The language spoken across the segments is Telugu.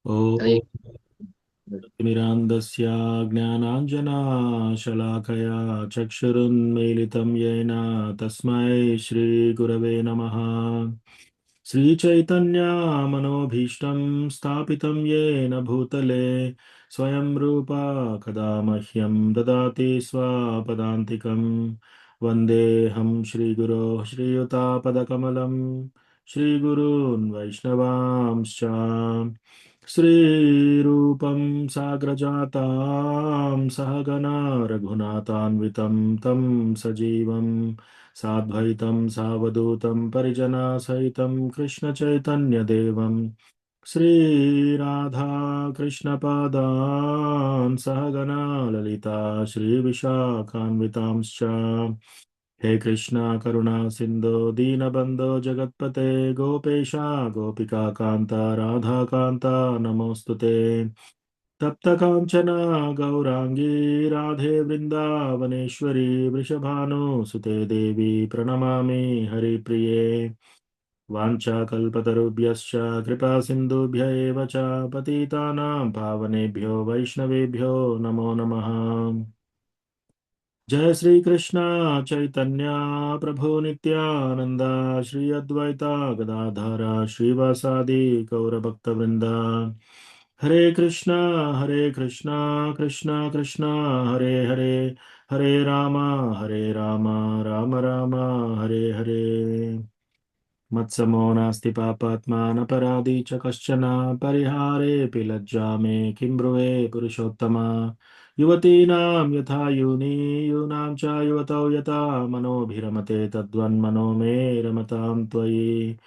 हरे तिमिरान्धस्य ज्ञानाञ्जनाशलाकया चक्षुरुन्मीलितं येन तस्मै श्रीगुरवे नमः। श्रीचैतन्यमनोभीष्टं स्थापितं येन भूतले स्वयं रूपा कदा मह्यं ददाति स्वपदान्तिकं। वन्देऽहं श्रीगुरो श्रीयुतापदकमलं श्रीगुरून् वैष्णवांश्च श्रीरूपं साग्रजातां सहगना रघुनाथान्वितं तं सजीवं साद्वैतं सावधूतं परिजनसहितं कृष्णचैतन्यदेवं श्रीराधा कृष्णपादान् सहगना ललिता श्रीविशाखान्वितांश्च। हे कृष्णा करुणा सिन्धो दीनबन्धो जगत्पते गोपेशा गोपिका कान्ता राधा कान्ता नमोऽस्तु ते। तप्तकाञ्चना गौराङ्गी राधे वृन्दावनेश्वरी वृषभानुसुते देवी प्रणमामि हरिप्रिये। वाञ्छाकल्पतरुभ्यश्च कृपा सिन्धुभ्य एव च पतितानां पावनेभ्यो वैष्णवेभ्यो नमो नमः। जय श्री कृष्ण चैतन्य प्रभु नित्यानंद श्री अद्वैता गदाधर श्रीवासादि गौरभक्त वृंदा। हरे कृष्णा कृष्णा कृष्णा हरे हरे, हरे रामा राम राम हरे हरे। मत्समो नास्ति पापात्मा न पराधी च कश्चन परिहारेऽपि लज्जा मे किं ब्रुवे पुरुषोत्तम। युवतीनां यथा यूनी यूनां च युवतौ यथा मनोभिरमते तद्वन्मनो मे रमतां त्वयि।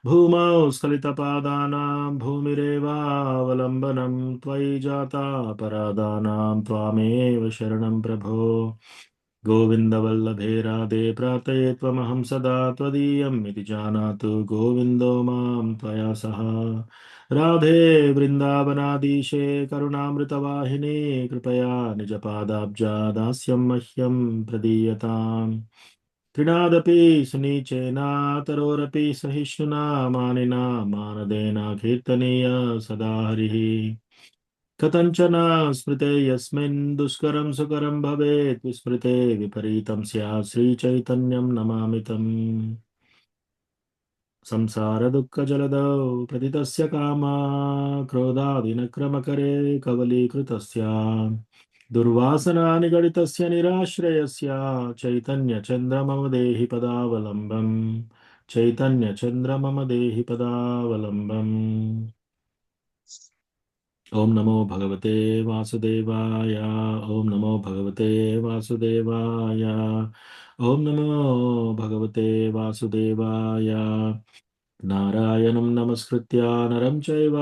भूमौ स्खलितपादानां भूमिरेवावलम्बनं त्वयि जाता परादानां त्वामेव शरणं प्रभो। गोविन्दवल्लभे राधे प्रार्थये त्वमहं सदा त्वदीयम् इति जानातु गोविन्दो मां त्वया सह। राधे वृन्दावनाधीशे करुणामृतवाहिनी कृपया निजपादाब्जा दास्यं मह्यं प्रदीयताम्। तृणादपि सुनीचेन तरोरपि सहिष्णुना मानिना मानदेन कीर्तनीय सदा हरिः। कथञ्चन स्मृते यस्मिन् दुष्करं सुकरं भवेत् विस्मृते विपरीतं स्यात् श्रीचैतन्यं नमामि तम्। संसारदुःखजलदौ प्रतितस्य कामा क्रोधादिनक्रमकरे कवलीकृतस्य दुर्वासनानिगडितस्य निराश्रयस्य चैतन्यचन्द्रमम देहि पदावलम्बम्। चैतन्यचन्द्र मम देहि पदावलम्बम्। ओम नमो भगवते वासुदेवाय। ओम नमो भगवते वासुदेवाय। ओम नमो भगवते वासुदेवाय। नारायणं नमस्कृत्य नरं चैव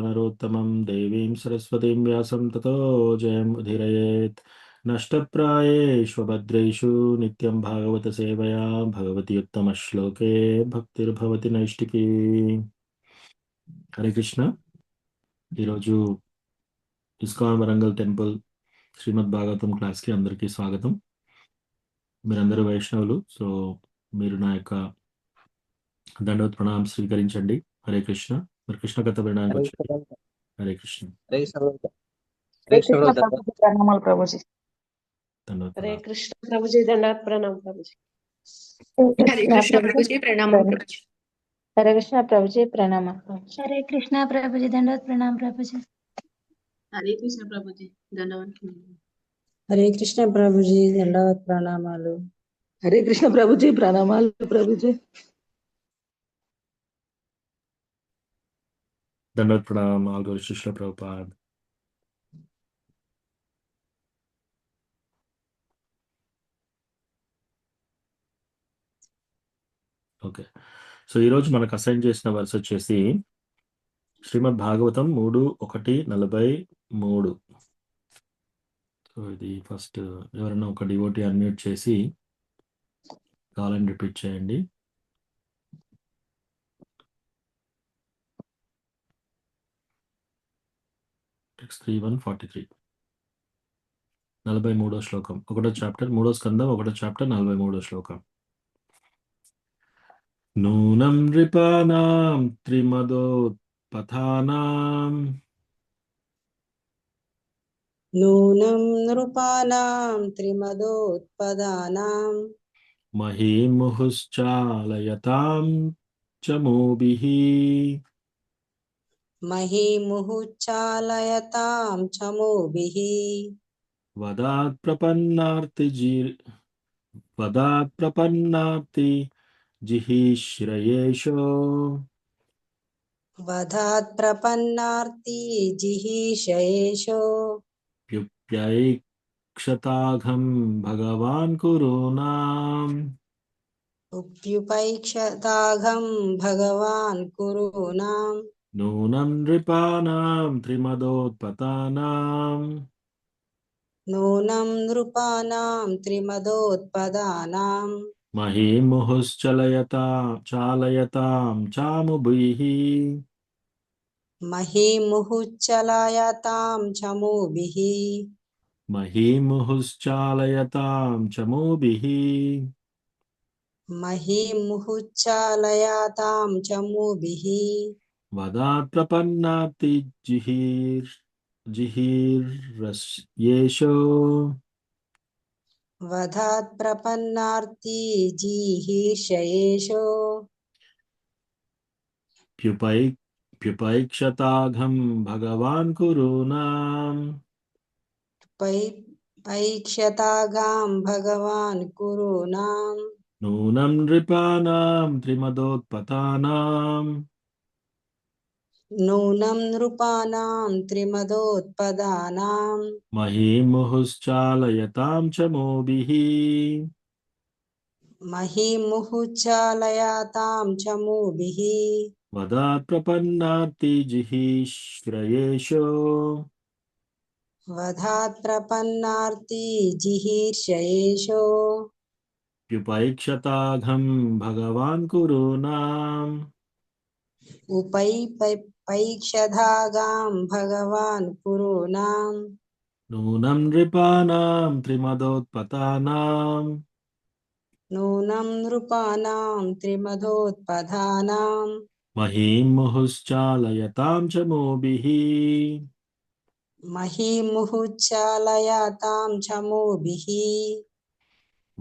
नरोत्तमं देवीं सरस्वतीं व्यासं ततो जयमुदीरयेत्। नष्टप्रायेषु भद्रेषु नित्यं भागवत सेवया भगवति उत्तमश्लोके भक्तिर्भवति नैष्टिकी। हरे कृष्ण। ఈరోజు ఇస్కాన్ వరంగల్ టెంపుల్ శ్రీమద్ భాగవతం క్లాస్కి అందరికీ స్వాగతం. మీరందరూ వైష్ణవులు, సో మీరు నా యొక్క దండవత్ ప్రణామం స్వీకరించండి. హరే కృష్ణ. మరి కృష్ణ కథ వినడానికి हरे వచ్చండి. హరే కృష్ణ. हरे कृष्ण प्रभु जी प्रणाम प्रभु जी। దండవత్ हरे ప్రణామం. कृष्ण प्रभु जी दंडवत प्रणाम प्रभु जी। हरे हरे कृष्ण कृष्ण प्रभु प्रभु जी जी प्रणाम प्रणाम। प्रभु जी। हरे कृष्ण प्रभु जी प्रणाम प्रभु जी। हरे कृष्णा प्रभु जी दंडवत प्रणाम प्रभु जी। हरे कृष्ण प्रभु जी दंडवत प्रणाम। हरे कृष्ण प्रभु जी दंडवत प्रणामालु। हरे कृष्ण प्रभु जी प्रणमाలు प्रभु जी। దండవత్ ప్రణామం ఆల్ గురు శిష్ల ప్రభుపాద్. ఓకే, సో ఈరోజు మనకు అసైన్ చేసిన వర్స్ వచ్చేసి శ్రీమద్ భాగవతం 3:1-43. సో ఇది ఫస్ట్ ఎవరైనా ఒక డివోటీ అన్మ్యూట్ చేసి కావాలని రిపీట్ చేయండి. టెక్స్ట్ 3:1-43, 43వ శ్లోకం, 1వ చాప్టర్, 3వ స్కందం, 1వ చాప్టర్, 43వ శ్లోకం. నూనం నృపాణాం త్రిమదోత్పథానాం नूनं नृपाणां त्रिमदोत्पदानां महीमुहुश्चालयतां चमूभिः महीमुहुच्चालयतां चमूभिः वदात् प्रपन्नार्ति जिहीश्रयेषो वधात् प्रपन्नार्ति जिहीशयेषो प्युप्यैक्षताघं भगवान् कुरूनाम् उप्युपैक्षताघं भगवान् कुरूनाम् नूनं नृपाणां त्रिमदोत्पतानां नूनं नृपाणां त्रिमदोत्पदानां चालयतां चामुभिः महीमुहुच्चलायतां चमूभिः महीमुहुश्चालयतां चमूभिः महीमुहुच्चालयातां चमूभिः वदात् प्रपन्नाति जिहीर्येषो वधात् प्रपन्नार्ति जिहीर्षयेषो प्युपैक्षताघं भगवान् कुरूनाम् पैक्षतागां भगवान् कुरूनाम् नूनं नृपाणां त्रिमदोत्पतानां नूनं नृपाणां त्रिमदोत्पदानां महीमुहुश्चालयतां चमूभिः महीमुहुच्चालयातां चमूभिः वदात् प्रपन्नाति जिहीश्रयेषो वधात् प्रपन्नार्ति जिहीर्षयेषो प्युपैक्षताघं भगवान् कुरूनाम् पैक्षधागां भगवान् कुरूनाम् नूनं नृपाणां त्रिमदोत्पतानां नूनं नृपाणां त्रिमदोत्पदानां महीमुहुश्चालयतां चमूभिः महीमुहुच्चालयातां चमूभिः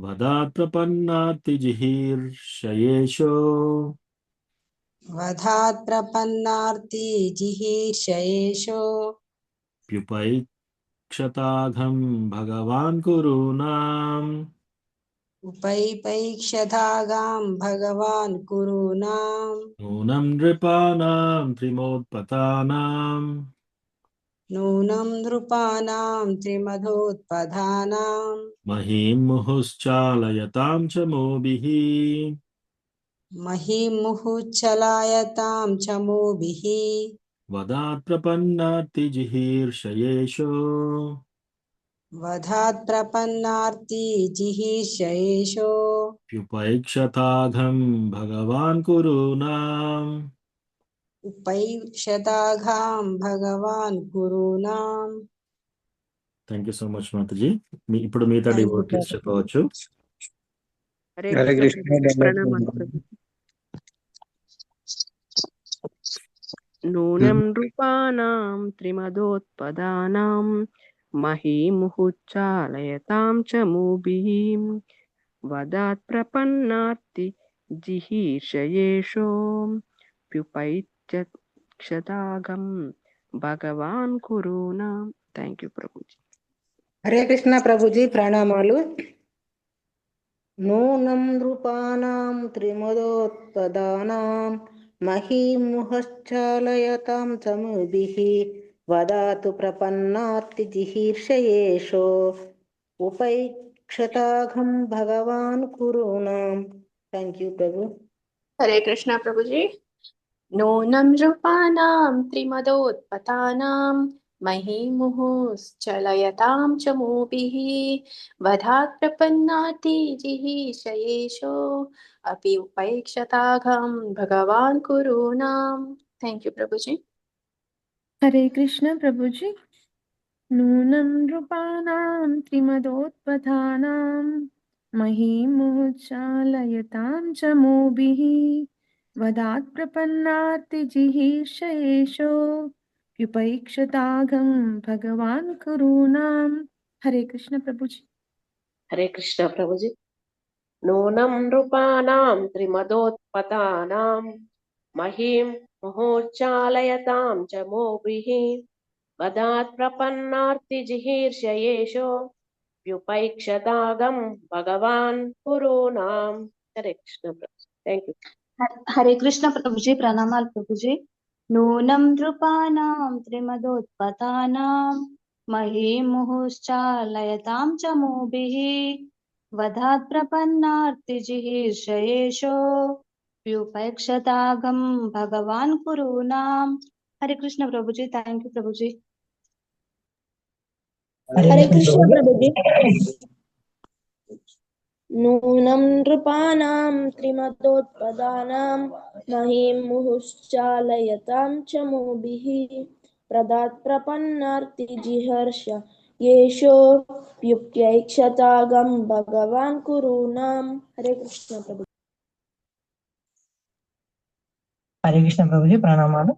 वदात् प्रपन्नाति जिहीर्षयेषो वधात् प्रपन्नार्ति जिहीर्षयेषो प्युपैक्षताघं भगवान् कुरूनाम् पैक्षधागां भगवान् कुरूनाम् नूनं नृपाणां त्रिमोत्पतानां नूनं नृपाणां त्रिमदोत्पदानां महीमुहुश्चालयतां चमूभिः महीमुहुच्चलायतां चमूभिः वदात् प्रपन्नाति जिहीर्षयेषो वधात् प्रपन्नार्ति जिहीर्षयेषो प्युपैक्षताघं भगवान् कुरूनाम् उपैक्षताघां भगवान् कुरूनाम् థ్యాంక్ యూ సో మచ్ మాతాజీ ఇప్పుడు మిగతా Thank you, డివోటీస్ Prabhu. చెప్పవచ్చు హరే హరే కృష్ణ కృష్ణ ప్రణామాలు ప్రభు. నూనం నృపాణాం త్రిమదోత్పదానాం మహీముహుచ్చాలయతాం చ మూభిః వదాత్ ప్రపన్నార్తి జిహీర్షయేషో ప్యుపైక్షతాగం భగవాన్ కురునాం. Thank you Prabhuji. హరే కృష్ణ ప్రభుజీ ప్రణామాలు. నూనం నృపాణాం త్రిమదోత్పదానాం మహీముహశ్చాలయతాం చమూభిః వదాతు ప్రపన్నార్తి జిహీర్షయేషో ఉపైక్షతాఘం భగవాన్ కురునాం. థ్యాంక్ యూ ప్రభు. हरे कृष्ण प्रभु जी। नूनं नृपाणां त्रिमदोत्पतानां महीमुहुश्चलयतां च मूभिः वधात् प्रपन्नाति जिहीर्षयेषो अपि उपैक्षताघं भगवान् कुरूनां. थैंक यू प्रभु जी। हरे कृष्ण प्रभु जी। नूनं नृपाणां त्रिमदोत्पथानां महीमुच्चालयतां च मूभिः वदात् प्रपन्नार्ति जिहीर्षयेषो व्युपैक्षताघं भगवान् कुरूणां हरे कृष्ण प्रभु जी। हरे कृष्ण प्रभु जी। नूनं नृपाणां त्रिमदोत्पतानां महीं मुहुर्चालयतां च मोभिः वदात् प्रपन्नार्तिजिहीर्षयेषु व्युपैक्षतागं भगवान् कुरूणाम्। हरे कृष्ण प्रभु। Thank you. हरे कृष्ण प्रभुजी प्रणमाल प्रभुजी। नूनं नृपाणां त्रिमदोत्पतानां महीमुहुश्चालयतां च मूभिः वधात् प्रपन्नार्तिजिहीर्षयेषु व्युपैक्षतागं भगवान् कुरूणां। हरे कृष्ण प्रभुजी। थैंक यू प्रभुजी। हरे कृष्ण प्रभुजी। नूनं नृपाणां त्रिमदोत्पदानां महीं मुहुश्चालयतां च मूभिः प्रदात् प्रपन्नार्तिजिहर्ष येषो व्युप्यैक्षतागं भगवान् कुरूणाम्। हरे कृष्ण प्रभु। हरे कृष्ण प्रभुजी प्रणमाలు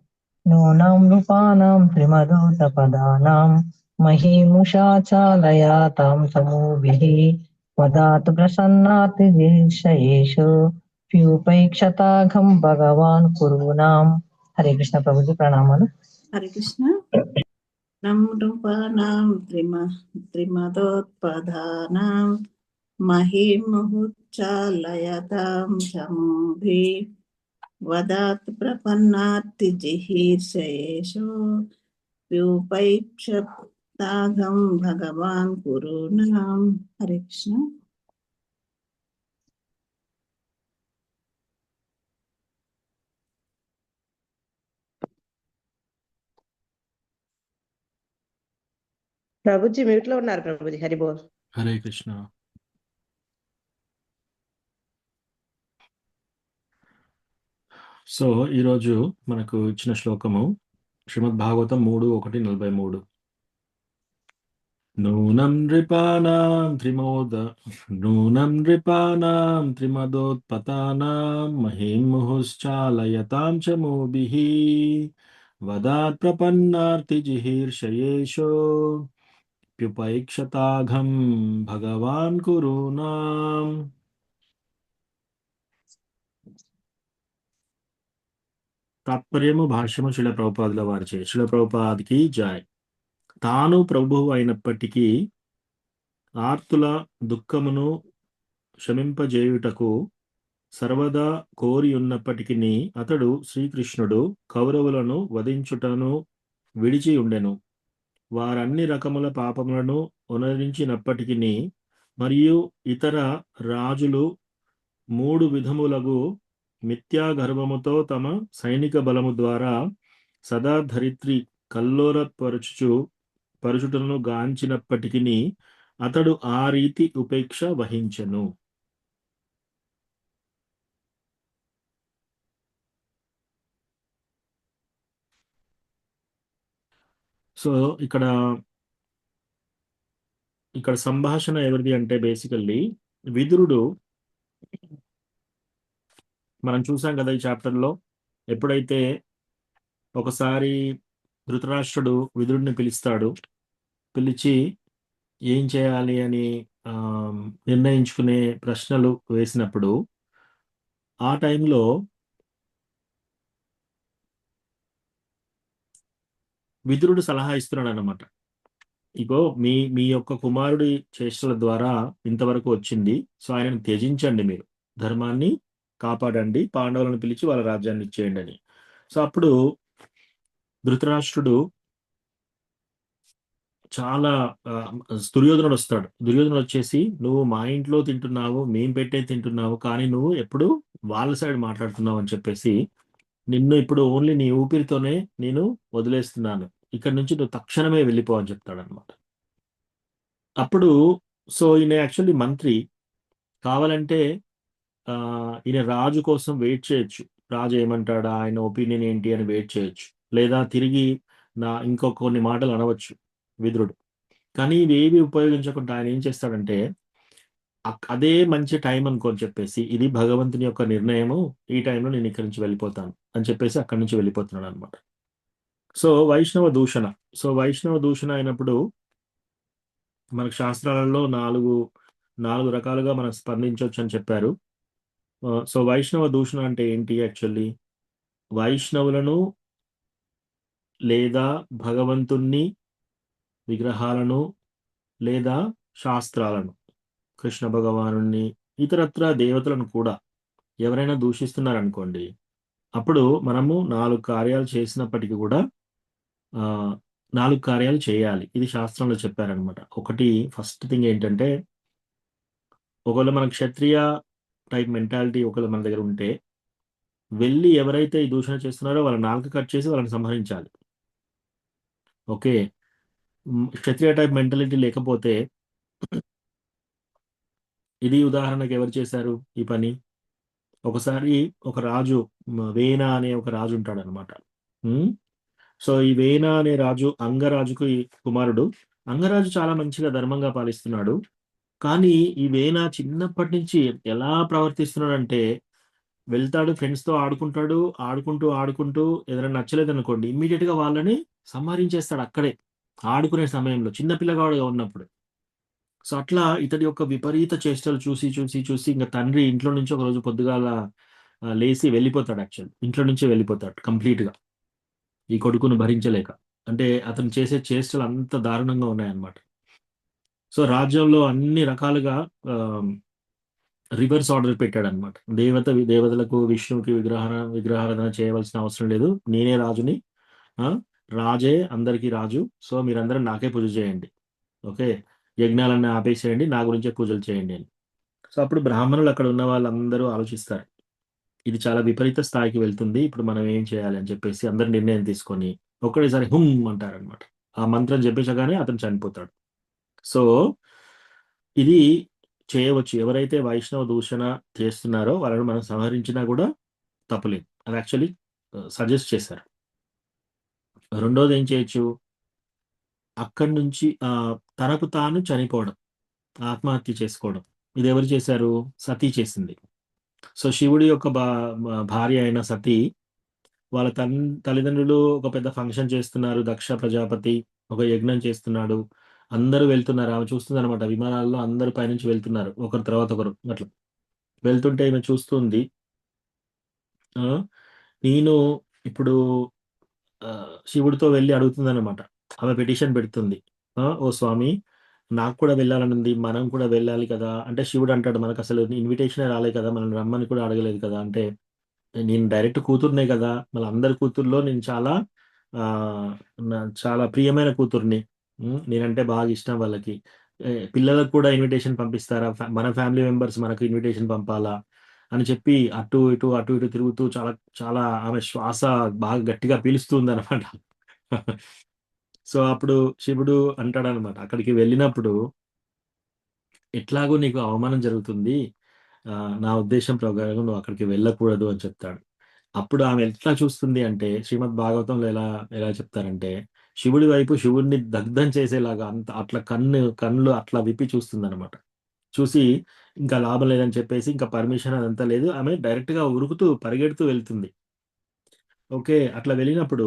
नूनां रूपाणां त्रिमदोतपदानां महीमुषा चालयातां समूभिः वदातु प्रसन्नातिदेशयेषु प्यूपैक्षताघं भगवान् कुरूणाम् हरे कृष्ण प्रभुजी ప్రణామాలు హరే కృష్ణ. నం రూపాణం త్రిమదోత్పదానాం మహిముహుచ్చాలయతాం చమూభి వదాత్ ప్రపన్నార్తిజిహీర్షయేషు వ్యూపైక్షతాగం భగవాన్ కురుణాం. హరే కృష్ణ. ప్రభుజీ మ్యూట్ లో ఉన్నారు ప్రభుజీ. హరి బోల్. హరే కృష్ణ. సో ఈరోజు మనకు ఇచ్చిన శ్లోకము శ్రీమద్ భాగవతం 3:1-43. నూనం నృపాణాం త్రిమదోత్పతానాం మహీముహుశ్చాలయతాం చ మూభిః వదాత్ ప్రపన్నార్తిజిహీర్షయేషు ప్యుపైక్షతాఘం భగవాన్ కురుణాం. తాత్పర్యము భాష్యము శిల ప్రభుపాదుల వారిచే. శిల ప్రభుపాదికి జాయ్. తాను ప్రభువు అయినప్పటికీ ఆర్తుల దుఃఖమును శమింపజేయుటకు సర్వదా కోరి ఉన్నప్పటికీ అతడు శ్రీకృష్ణుడు కౌరవులను వధించుటను విడిచి ఉండెను. వారన్ని రకముల పాపములను ఉనరించినప్పటికీ మరియు ఇతర రాజులు 3 విధములగు మిథ్యాగర్వముతో తమ సైనిక బలము ద్వారా సదా ధరిత్రి పరుచుటను గాంచినప్పటికీ అతడు ఆ రీతి ఉపేక్ష వహించెను. సో ఇక్కడ సంభాషణ ఎవరిది అంటే బేసికల్లీ విదురుడు. మనం చూసాం కదా ఈ చాప్టర్లో, ఎప్పుడైతే ఒకసారి ధృతరాష్ట్రుడు విదురుడిని పిలిచి ఏం చేయాలి అని నిర్ణయించుకునే ప్రశ్నలు వేసినప్పుడు ఆ టైంలో విదురుడు సలహా ఇస్తున్నాడు అన్నమాట. ఇగో మీ యొక్క కుమారుడి చేష్టల ద్వారా ఇంతవరకు వచ్చింది, సో ఆయనను త్యజించండి, మీరు ధర్మాన్ని కాపాడండి, పాండవులను పిలిచి వాళ్ళ రాజ్యాన్ని ఇచ్చేయండి అని. సో అప్పుడు ధృతరాష్ట్రుడు చాలా దుర్యోధనుడు వస్తాడు. దుర్యోధనుడు వచ్చేసి, నువ్వు మా ఇంట్లో తింటున్నావు, మేం పెట్టే తింటున్నావు, కానీ నువ్వు ఎప్పుడు వాళ్ళ సైడ్ మాట్లాడుతున్నావు అని చెప్పేసి, నిన్ను ఇప్పుడు ఓన్లీ నీ ఊపిరితోనే నేను వదిలేస్తున్నాను, ఇక్కడి నుంచి నువ్వు తక్షణమే వెళ్ళిపో అని చెప్తాడు అనమాట. అప్పుడు సో ఈయన యాక్చువల్లీ మంత్రి, కావాలంటే ఈయన రాజు కోసం వెయిట్ చేయొచ్చు, రాజు ఏమంటాడా, ఆయన ఒపీనియన్ ఏంటి అని వెయిట్ చేయొచ్చు, లేదా తిరిగి కొన్ని మాటలు అనవచ్చు విదురుడు. కానీ ఇవేవి ఉపయోగించకుండా ఆయన ఏం చేస్తాడంటే, అదే మంచి టైం అనుకోని చెప్పేసి, ఇది భగవంతుని యొక్క నిర్ణయము, ఈ టైంలో నేను ఇక్కడి నుంచి వెళ్ళిపోతాను అని చెప్పేసి అక్కడి నుంచి వెళ్ళిపోతున్నాడు అనమాట. సో వైష్ణవ దూషణ అయినప్పుడు మనకు శాస్త్రాలలో నాలుగు రకాలుగా మనం స్పందించవచ్చు అని చెప్పారు. సో వైష్ణవ దూషణ అంటే ఏంటి? యాక్చువల్లీ వైష్ణవులను లేదా భగవంతుణ్ణి, విగ్రహాలను లేదా శాస్త్రాలను, కృష్ణ భగవానుణ్ణి, ఇతరత్ర దేవతలను కూడా ఎవరైనా దూషిస్తున్నారనుకోండి, అప్పుడు మనము 4 కార్యాలు చేసినప్పటికీ కూడా 4 కార్యాలు చేయాలి. ఇది శాస్త్రంలో చెప్పారనమాట. ఒకటి, ఫస్ట్ థింగ్ ఏంటంటే, ఒకవేళ మన క్షత్రియ టైప్ మెంటాలిటీ ఒకవేళ మన దగ్గర ఉంటే, వెళ్ళి ఎవరైతే ఈ దూషణ చేస్తున్నారో వాళ్ళ నాలుక కట్ చేసి వాళ్ళని సంహరించాలి. ఓకే. క్షత్రియ టైప్ మెంటాలిటీ లేకపోతే, ఇది ఉదాహరణకు ఎవరు చేశారు ఈ పని? ఒకసారి ఒక రాజు, వేన అనే ఒక రాజు ఉంటాడనమాట. సో ఈ వేన అనే రాజు అంగరాజుకు కుమారుడు. అంగరాజు చాలా మంచిగా ధర్మంగా పాలిస్తున్నాడు. కానీ ఈ వేన చిన్నప్పటి నుంచి ఎలా ప్రవర్తిస్తున్నాడంటే, వెళ్తాడు, ఫ్రెండ్స్తో ఆడుకుంటాడు, ఆడుకుంటూ ఏదైనా నచ్చలేదనుకోండి, ఇమ్మీడియట్ గా వాళ్ళని సంహరించేస్తాడు అక్కడే, ఆడుకునే సమయంలో, చిన్నపిల్లగాడుగా ఉన్నప్పుడు. సో అట్లా ఇతడి యొక్క విపరీత చేష్టలు చూసి ఇంకా తండ్రి ఇంట్లో నుంచి ఒక రోజు పొద్దుగాల లేచి వెళ్ళిపోతాడు. యాక్చువల్ ఇంట్లో నుంచి వెళ్ళిపోతాడు కంప్లీట్ గా, ఈ కొడుకును భరించలేక. అంటే అతను చేసే చేష్టలు అంత దారుణంగా ఉన్నాయన్నమాట. సో రాజ్యంలో అన్ని రకాలుగా రివర్స్ ఆర్డర్ పెట్టాడు అనమాట. దేవతలకు, విష్ణువుకి విగ్రహారాధన చేయవలసిన అవసరం లేదు, నేనే రాజుని, రాజే అందరికీ రాజు, సో మీరందరూ నాకే పూజ చేయండి, ఓకే, యజ్ఞాలన్నీ ఆపేసేయండి, నా గురించే పూజలు చేయండి అని. సో అప్పుడు బ్రాహ్మణులు అక్కడ ఉన్న వాళ్ళందరూ ఆలోచిస్తారు, ఇది చాలా విపరీత స్థాయికి వెళ్తుంది, ఇప్పుడు మనం ఏం చేయాలి అని చెప్పేసి అందరు నిర్ణయం తీసుకొని ఒక్కడేసారి హుమ్ అంటారనమాట. ఆ మంత్రం చెప్పేసగానే అతను చనిపోతాడు. సో ఇది చేయవచ్చు. ఎవరైతే వైష్ణవ దూషణ చేస్తున్నారో వాళ్ళని మనం సంహరించినా కూడా తప్పులేదు. అది యాక్చువల్లీ సజెస్ట్ చేశారు. రెండోది ఏం చేయొచ్చు, అక్కడి నుంచి తనకు తాను చనిపోవడం, ఆత్మహత్య చేసుకోవడం. ఇది ఎవరు చేశారు? సతీ చేసింది. సో శివుడి యొక్క భార్య అయిన సతీ, వాళ్ళ తల్లిదండ్రులు ఒక పెద్ద ఫంక్షన్ చేస్తున్నారు, దక్ష ప్రజాపతి ఒక యజ్ఞం చేస్తున్నాడు, అందరూ వెళ్తున్నారు, ఆమె చూస్తుంది అనమాట. విమానాల్లో అందరూ పైనుంచి వెళ్తున్నారు, ఒకరి తర్వాత ఒకరు. అట్లా వెళ్తుంటే ఈమె చూస్తుంది. నేను ఇప్పుడు శివుడితో వెళ్ళి అడుగుతుంది అనమాట. ఆమె పిటిషన్ పెడుతుంది, ఓ స్వామి, నాకు కూడా వెళ్ళాలని ఉంది, మనం కూడా వెళ్ళాలి కదా. అంటే శివుడు అంటాడు, మనకు అసలు ఇన్విటేషన్ రాలే కదా, మనం రమ్మని కూడా అడగలేదు కదా. అంటే నేను డైరెక్ట్ కూతుర్నే కదా, మళ్ళీ అందరి కూతుర్లో నేను చాలా ప్రియమైన కూతుర్ని, నేనంటే బాగా ఇష్టం వాళ్ళకి. పిల్లలకు కూడా ఇన్విటేషన్ పంపిస్తారా, మన ఫ్యామిలీ మెంబర్స్ మనకు ఇన్విటేషన్ పంపాలా అని చెప్పి అటు ఇటు తిరుగుతూ చాలా చాలా ఆమె శ్వాస బాగా గట్టిగా పీలుస్తుంది అనమాట. సో అప్పుడు శివుడు అంటాడనమాట, అక్కడికి వెళ్ళినప్పుడు ఎట్లాగో నీకు అవమానం జరుగుతుంది, నా ఉద్దేశం ప్రకారం నువ్వు అక్కడికి వెళ్ళకూడదు అని చెప్తాడు. అప్పుడు ఆమె ఎట్లా చూస్తుంది అంటే, శ్రీమద్ భాగవతంలో ఎలా చెప్తారంటే, శివుడి వైపు శివుడిని దగ్ధం చేసేలాగా అట్లా కళ్ళు అట్లా విప్పి చూస్తుంది అనమాట. చూసి ఇంకా లాభం లేదని చెప్పేసి ఇంకా పర్మిషన్ అదంతా లేదు, ఆమె డైరెక్ట్ గా ఉరుకుతూ పరిగెడుతూ వెళ్తుంది. ఓకే, అట్లా వెళ్ళినప్పుడు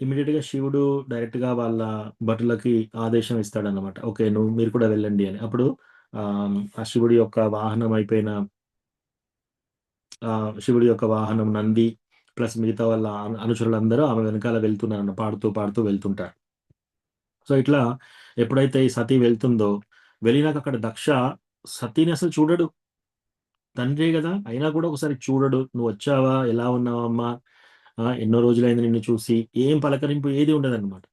ఇమీడియట్ గా శివుడు డైరెక్ట్ గా వాళ్ళ భటులకి ఆదేశం ఇస్తాడన్నమాట, ఓకే మీరు కూడా వెళ్ళండి అని. అప్పుడు ఆ శివుడి యొక్క వాహనం నంది ప్లస్ మిగతా వాళ్ళ అనుచరులందరూ ఆమె వెనకాల వెళ్తున్నారు, పాడుతూ వెళ్తుంటారు. సో ఇట్లా ఎప్పుడైతే ఈ సతీ వెళ్తుందో, వెళ్ళినాక అక్కడ దక్ష సతీని అసలు చూడడు, తండ్రే కదా, అయినా కూడా ఒకసారి చూడడు, నువ్వు వచ్చావా, ఎలా ఉన్నావమ్మా, ఎన్నో రోజులైంది నిన్ను చూసి, ఏం పలకరింపు ఏది ఉండదన్నమాట.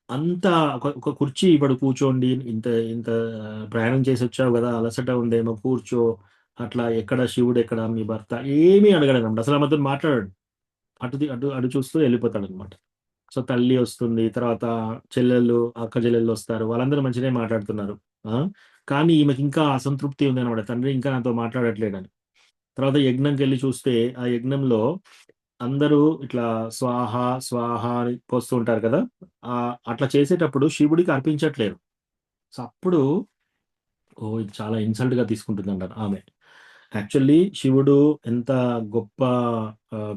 అంతా ఒక కుర్చీ ఇప్పుడు కూర్చోండి, ఇంత ఇంత ప్రయాణం చేసి వచ్చావు కదా, అలసట ఉందేమో, కూర్చో, అట్లా ఎక్కడ శివుడు, ఎక్కడ మీ భర్త, ఏమీ అడగడనమాట. అసలు ఆమెతో మాట్లాడాడు, అటు చూస్తూ వెళ్ళిపోతాడు అనమాట. సో తల్లి వస్తుంది, తర్వాత అక్క చెల్లెళ్ళు వస్తారు, వాళ్ళందరూ మంచిగానే మాట్లాడుతున్నారు. కానీ ఈమెకి ఇంకా అసంతృప్తి ఉంది అనమాట, తండ్రి ఇంకా నాతో మాట్లాడట్లేడని. తర్వాత యజ్ఞంకి వెళ్ళి చూస్తే, ఆ యజ్ఞంలో అందరూ ఇట్లా స్వాహ స్వాహ అని పోస్తూ ఉంటారు కదా, అట్లా చేసేటప్పుడు శివుడికి అర్పించట్లేరు. సో అప్పుడు ఇది చాలా ఇన్సల్ట్ గా తీసుకుంటుంది అంటారు ఆమె. యాక్చువల్లీ శివుడు ఎంత గొప్ప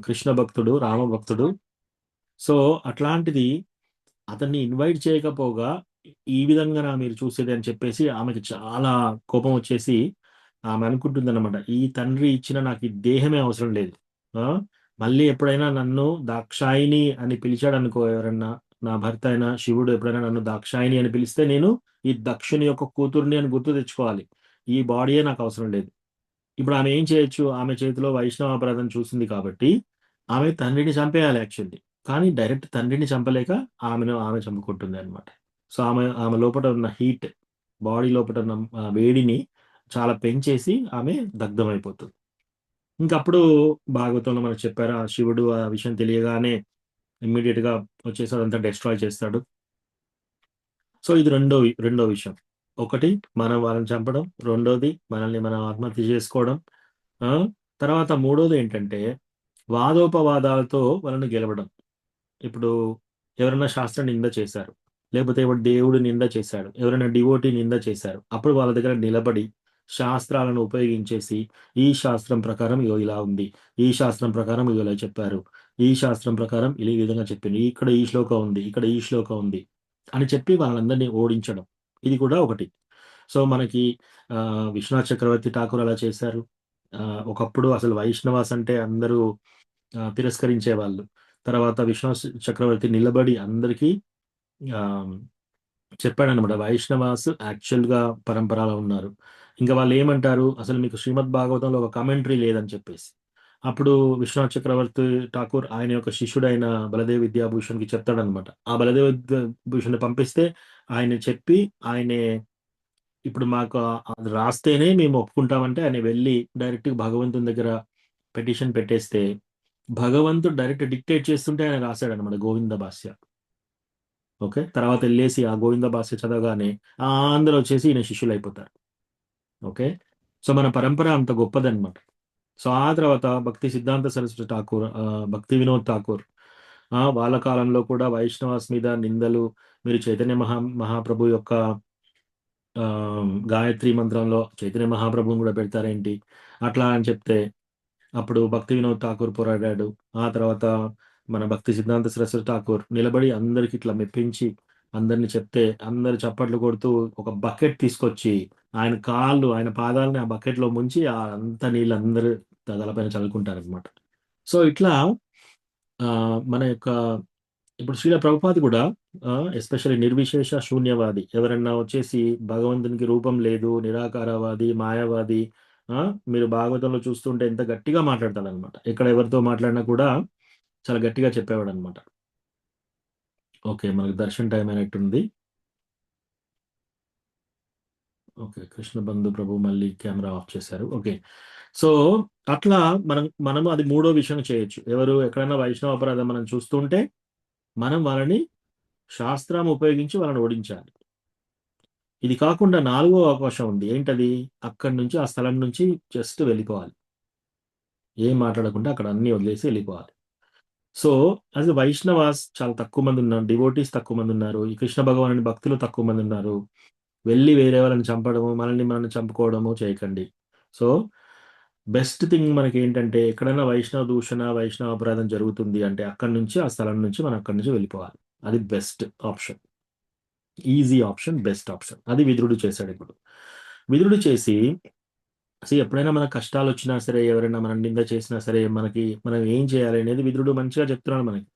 కృష్ణ భక్తుడు, రామ భక్తుడు, సో అట్లాంటిది అతన్ని ఇన్వైట్ చేయకపోగా ఈ విధంగా మీరు చూసేది అని చెప్పేసి ఆమెకి చాలా కోపం వచ్చేసి ఆమె అనుకుంటుందన్నమాట, ఈ తండ్రి ఇచ్చిన నాకు ఈ దేహమే అవసరం లేదు. ఆ మళ్ళీ ఎప్పుడైనా నన్ను దాక్షాయిని అని పిలిచాడు అనుకో, ఎవరన్నా నా భర్త అయిన శివుడు ఎప్పుడైనా నన్ను దాక్షాయిని అని పిలిస్తే నేను ఈ దక్షుని యొక్క కూతుర్ని అని గుర్తు తెచ్చుకోవాలి. ఈ బాడీయే నాకు అవసరం లేదు. ఇప్పుడు ఆమె ఏం చేయొచ్చు? ఆమె చేతిలో వైష్ణవ అపరాధం చూసింది కాబట్టి ఆమె తండ్రిని చంపేయాలి యాక్చువల్లీ. కానీ డైరెక్ట్ తండ్రిని చంపలేక ఆమె చంపుకుంటుంది అనమాట. సో ఆమె లోపల ఉన్న హీట్, బాడీ లోపల ఉన్న వేడిని చాలా పెంచేసి ఆమె దగ్ధమైపోతుంది. ఇంకప్పుడు భాగవతంలో మనకు చెప్పారు, ఆ శివుడు ఆ విషయం తెలియగానే ఇమ్మీడియట్ గా వచ్చేసి అదంతా డెస్ట్రాయ్ చేస్తాడు. సో ఇది రెండో విషయం. ఒకటి మనం వాళ్ళని చంపడం, రెండోది మనల్ని మనం ఆత్మహత్య చేసుకోవడం, ఆ తర్వాత మూడోది ఏంటంటే వాదోపవాదాలతో వాళ్ళని గెలవడం. ఇప్పుడు ఎవరైనా శాస్త్ర నింద చేశారు, లేకపోతే ఎవరు దేవుడు నింద చేశాడు, ఎవరైనా డివోటీ నింద చేశారు, అప్పుడు వాళ్ళ దగ్గర నిలబడి శాస్త్రాలను ఉపయోగించేసి ఈ శాస్త్రం ప్రకారం ఇగో ఇలా ఉంది, ఈ శాస్త్రం ప్రకారం ఇగో ఇలా చెప్పారు, ఈ శాస్త్రం ప్రకారం ఈ విధంగా చెప్పింది, ఇక్కడ ఈ శ్లోకం ఉంది, ఇక్కడ ఈ శ్లోకం ఉంది అని చెప్పి వాళ్ళందరినీ ఓడించడం. ఇది కూడా ఒకటి. సో మనకి విశ్వనాథ్ చక్రవర్తి ఠాకూర్ అలా చేశారు. ఒకప్పుడు అసలు వైష్ణవాస్ అంటే అందరూ తిరస్కరించే వాళ్ళు. తర్వాత విశ్వనాథ్ చక్రవర్తి నిలబడి అందరికీ చెప్పాడనమాట, వైష్ణవాస్ యాక్చువల్ గా పరంపరలో ఉన్నారు. ఇంకా వాళ్ళు ఏమంటారు, అసలు మీకు శ్రీమద్ భాగవతంలో ఒక కమెంటరీ లేదని చెప్పేసి. అప్పుడు విశ్వనాథ్ చక్రవర్తి ఠాకూర్ ఆయన యొక్క శిష్యుడైన బలదేవ్ విద్యాభూషణ్ కి చెప్తాడనమాట. ఆ బలదేవ్ విద్యాభూషణ్ పంపిస్తే ఆయన చెప్పి ఆయనే ఇప్పుడు మాకు అది రాస్తేనే మేము ఒప్పుకుంటామంటే ఆయన వెళ్ళి డైరెక్ట్ భగవంతుని దగ్గర పెటిషన్ పెట్టేస్తే భగవంతుడు డైరెక్ట్ డిక్టేట్ చేస్తుంటే ఆయన రాశాడు అనమాట గోవింద భాష్య. ఓకే, తర్వాత వెళ్ళేసి ఆ గోవింద భాష్య చదవగానే అందరూ వచ్చేసి ఈయన శిష్యులు అయిపోతారు. ఓకే, సో మన పరంపర అంత గొప్పదన్నమాట. సో ఆ తర్వాత భక్తి సిద్ధాంత సరస్వతి ఠాకూర్, భక్తి వినోద్ ఠాకూర్, వాళ్ళ కాలంలో కూడా వైష్ణవాస్ మీద నిందలు, మీరు చైతన్య మహాప్రభు యొక్క గాయత్రి మంత్రంలో చైతన్య మహాప్రభుని కూడా పెడతారేంటి అట్లా అని చెప్తే అప్పుడు భక్తి వినోద్ ఠాకూర్ పోరాడాడు. ఆ తర్వాత మన భక్తి సిద్ధాంత సరస్వతి ఠాకూర్ నిలబడి అందరికి ఇట్లా మెప్పించి అందరిని చెప్తే అందరు చప్పట్లు కొడుతూ ఒక బకెట్ తీసుకొచ్చి ఆయన ఆయన పాదాలని ఆ బకెట్ లో ముంచి అంత నీళ్ళు అందరూ తలపైన చల్లుకుంటారు అనమాట. సో ఇట్లా మన యొక్క ఇప్పుడు శ్రీల ప్రభుపాది కూడా ఎస్పెషల్లీ నిర్విశేష శూన్యవాది, ఎవరన్నా వచ్చేసి భగవంతునికి రూపం లేదు, నిరాకారవాది, మాయావాది, మీరు భాగవతంలో చూస్తుంటే ఎంత గట్టిగా మాట్లాడతాడు అనమాట. ఎక్కడ ఎవరితో మాట్లాడినా కూడా చాలా గట్టిగా చెప్పేవాడు అనమాట. ఓకే, మనకు దర్శన్ టైం అయినట్టుంది. ఓకే, కృష్ణ బంధు ప్రభు మళ్ళీ కెమెరా ఆఫ్ చేశారు. ఓకే, సో అట్లా మనము అది మూడో విషయం చేయొచ్చు. ఎవరు ఎక్కడైనా వైష్ణవ అపరాధం మనం చూస్తుంటే మనం వాళ్ళని శాస్త్రం ఉపయోగించి వాళ్ళని ఓడించాలి. ఇది కాకుండా నాలుగో అవకాశం ఉంది. ఏంటది? అక్కడి నుంచి ఆ స్థలం నుంచి జస్ట్ వెళ్ళిపోవాలి, ఏం మాట్లాడకుండా అక్కడ అన్ని వదిలేసి వెళ్ళిపోవాలి. సో అది వైష్ణవాస్ చాలా తక్కువ మంది ఉన్నారు, డివోటీస్ తక్కువ మంది ఉన్నారు, ఈ కృష్ణ భగవానుని భక్తులు తక్కువ మంది ఉన్నారు. వెళ్ళి వేరే వాళ్ళని చంపడము, మనల్ని చంపుకోవడము చేయకండి. సో బెస్ట్ థింగ్ మనకి ఏంటంటే ఎక్కడైనా వైష్ణవ దూషణ, వైష్ణవ అపరాధం జరుగుతుంది అంటే అక్కడి నుంచి ఆ స్థలం నుంచి మనం అక్కడి నుంచి వెళ్ళిపోవాలి. అది best option, easy option, best option. అది విదురుడు చేశాడు. ఇప్పుడు విదురుడు చేసి ఎప్పుడైనా మనకు కష్టాలు వచ్చినా సరే, ఎవరైనా మనం నింద చేసినా సరే, మనం ఏం చేయాలి అనేది విదురుడు మంచిగా చెప్తున్నాడు మనకి.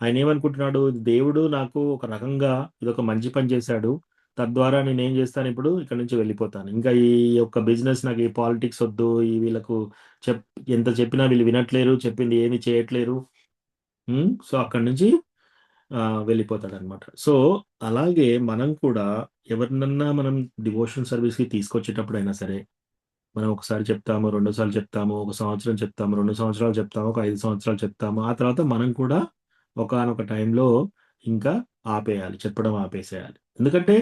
ఆయన ఏమనుకుంటున్నాడు, దేవుడు నాకు ఒక రకంగా ఇదొక మంచి పని చేశాడు, తద్వారా నేను ఏం చేస్తాను, ఇప్పుడు ఇక్కడ నుంచి వెళ్ళిపోతాను, ఇంకా ఈ యొక్క బిజినెస్ నాకు ఈ పాలిటిక్స్ వద్దు, ఈ వీళ్ళకు ఎంత చెప్పినా వీళ్ళు వినట్లేరు, చెప్పింది ఏమి చేయట్లేరు, సో అక్కడి నుంచి వెళ్ళిపోతాడు అనమాట. సో అలాగే మనం కూడా ఎవరినన్నా మనం డివోషనల్ సర్వీస్ కి తీసుకొచ్చేటప్పుడు అయినా సరే, మనం ఒకసారి చెప్తాము, 2 సార్లు చెప్తాము, 1 సంవత్సరం చెప్తాము, 2 సంవత్సరాలు చెప్తాము, ఒక 5 సంవత్సరాలు చెప్తాము. ఆ తర్వాత మనం కూడా ఒకానొక టైంలో ఇంకా ఆపేయాలి, చెప్పడం ఆపేసేయాలి. ఎందుకంటే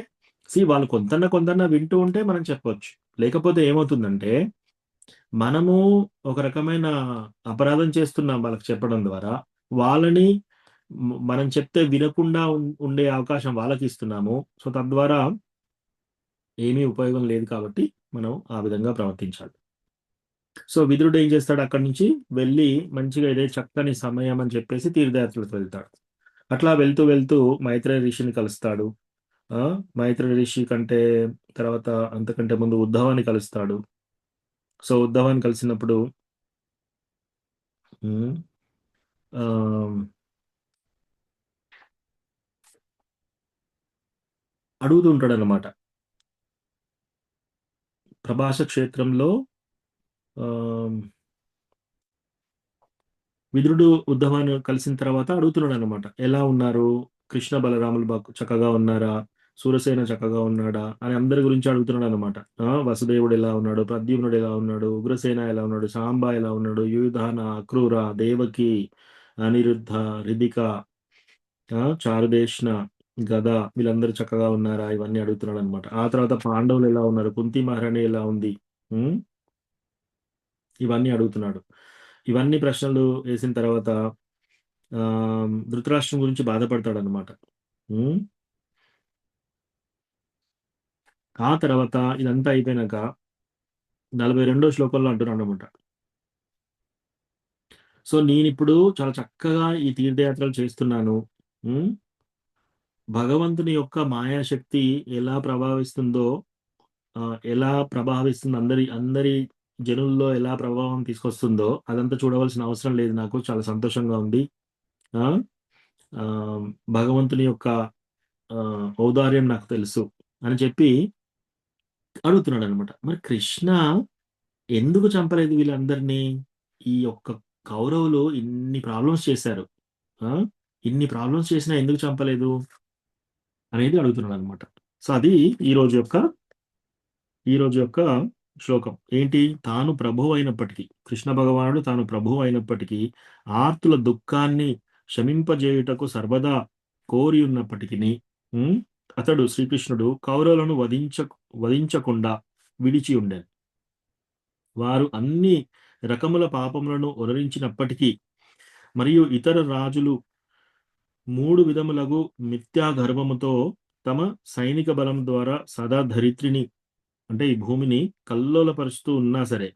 వాళ్ళు కొంతన్నా వింటూ ఉంటే మనం చెప్పొచ్చు. లేకపోతే ఏమవుతుందంటే మనము ఒక రకమైన అపరాధం చేస్తున్నాం వాళ్ళకి చెప్పడం ద్వారా, వాళ్ళని మనం చెప్తే వినకుండా ఉండే అవకాశం వాళ్ళకి ఇస్తున్నాము. సో తద్వారా ఏమీ ఉపయోగం లేదు. కాబట్టి మనం ఆ విధంగా ప్రవర్తించాలి. సో విదురుడు ఏం చేస్తాడు, అక్కడి నుంచి వెళ్ళి మంచిగా ఇదే చక్కని సమయం అని చెప్పేసి తీర్థయాత్రలకు వెళ్తాడు. అట్లా వెళ్తూ వెళ్తూ మైత్రేయ ఋషిని కలుస్తాడు. మైత్రేయ ఋషి కంటే తర్వాత అంతకంటే ముందు ఉద్ధవాన్ని కలుస్తాడు. సో ఉద్ధవాన్ని కలిసినప్పుడు ఉమ్, ఆ, అడుగుతూ ఉంటాడు అనమాట. ప్రభాస క్షేత్రంలో ఆ, విదురుడు ఉద్ధవాన్ని కలిసిన తర్వాత అడుగుతున్నాడు అనమాట, ఎలా ఉన్నారు, కృష్ణ బలరాములు చక్కగా ఉన్నారా, సూరసేన చక్కగా ఉన్నాడా అని అందరి గురించి అడుగుతున్నాడు అనమాట. వసుదేవుడు ఎలా ఉన్నాడు, ప్రద్యుమ్నుడు ఎలా ఉన్నాడు, ఉగ్రసేన ఎలా ఉన్నాడు, సాంబ ఎలా ఉన్నాడు, యుధాన, అక్రూర, దేవకి, అనిరుద్ధ, రిధిక, చారుదేష్ణ, గద, వీళ్ళందరూ చక్కగా ఉన్నారా, ఇవన్నీ అడుగుతున్నాడు అనమాట. ఆ తర్వాత పాండవులు ఎలా ఉన్నారు, కుంతి మహారాణి ఎలా ఉంది, ఉమ్, ఇవన్నీ అడుగుతున్నాడు. ఇవన్నీ ప్రశ్నలు వేసిన తర్వాత ఆ, ధృతరాష్ట్రం గురించి బాధపడతాడు అనమాట. ఆ తర్వాత ఇదంతా అయిపోయినాక 42వ శ్లోకంలో అంటున్నాడు అనమాట, సో నేను ఇప్పుడు చాలా చక్కగా ఈ తీర్థయాత్రలు చేస్తున్నాను. ఉమ్, భగవంతుని యొక్క మాయాశక్తి ఎలా ప్రభావిస్తుందో, ఆ, ఎలా ప్రభావిస్తుంది, అందరి అందరి జనుల్లో ఎలా ప్రభావం తీసుకొస్తుందో అదంతా చూడవలసిన అవసరం లేదు, నాకు చాలా సంతోషంగా ఉంది. ఆ ఆ, భగవంతుని యొక్క ఆ, ఔదార్యం నాకు తెలుసు అని చెప్పి అడుగుతున్నాడు అనమాట. మరి కృష్ణ ఎందుకు చంపలేదు వీళ్ళందరినీ? ఈ యొక్క కౌరవులు ఇన్ని ప్రాబ్లమ్స్ చేశారు, ఆ ఇన్ని ప్రాబ్లమ్స్ చేసినా ఎందుకు చంపలేదు అనేది అడుగుతున్నాడు అనమాట. సో అది ఈ రోజు యొక్క ఈ రోజు యొక్క శ్లోకం ఏంటి, తాను ప్రభువు అయినప్పటికీ, కృష్ణ భగవానుడు తాను ప్రభువు అయినప్పటికీ ఆర్తుల దుఃఖాన్ని శమింపజేయుటకు సర్వదా కోరి ఉన్నప్పటికీ అతడు శ్రీకృష్ణుడు కౌరవులను వధించకుండా విడిచి ఉండేది. వారు అన్ని రకముల పాపములను ఒనరించినప్పటికీ మరియు ఇతర రాజులు 3 విధములగు మిథ్యా గర్వముతో తమ సైనిక బలం ద్వారా సదా ధరిత్రిని, అంటే ఈ భూమిని కల్లోలపరుస్తూ ఉన్నా సరే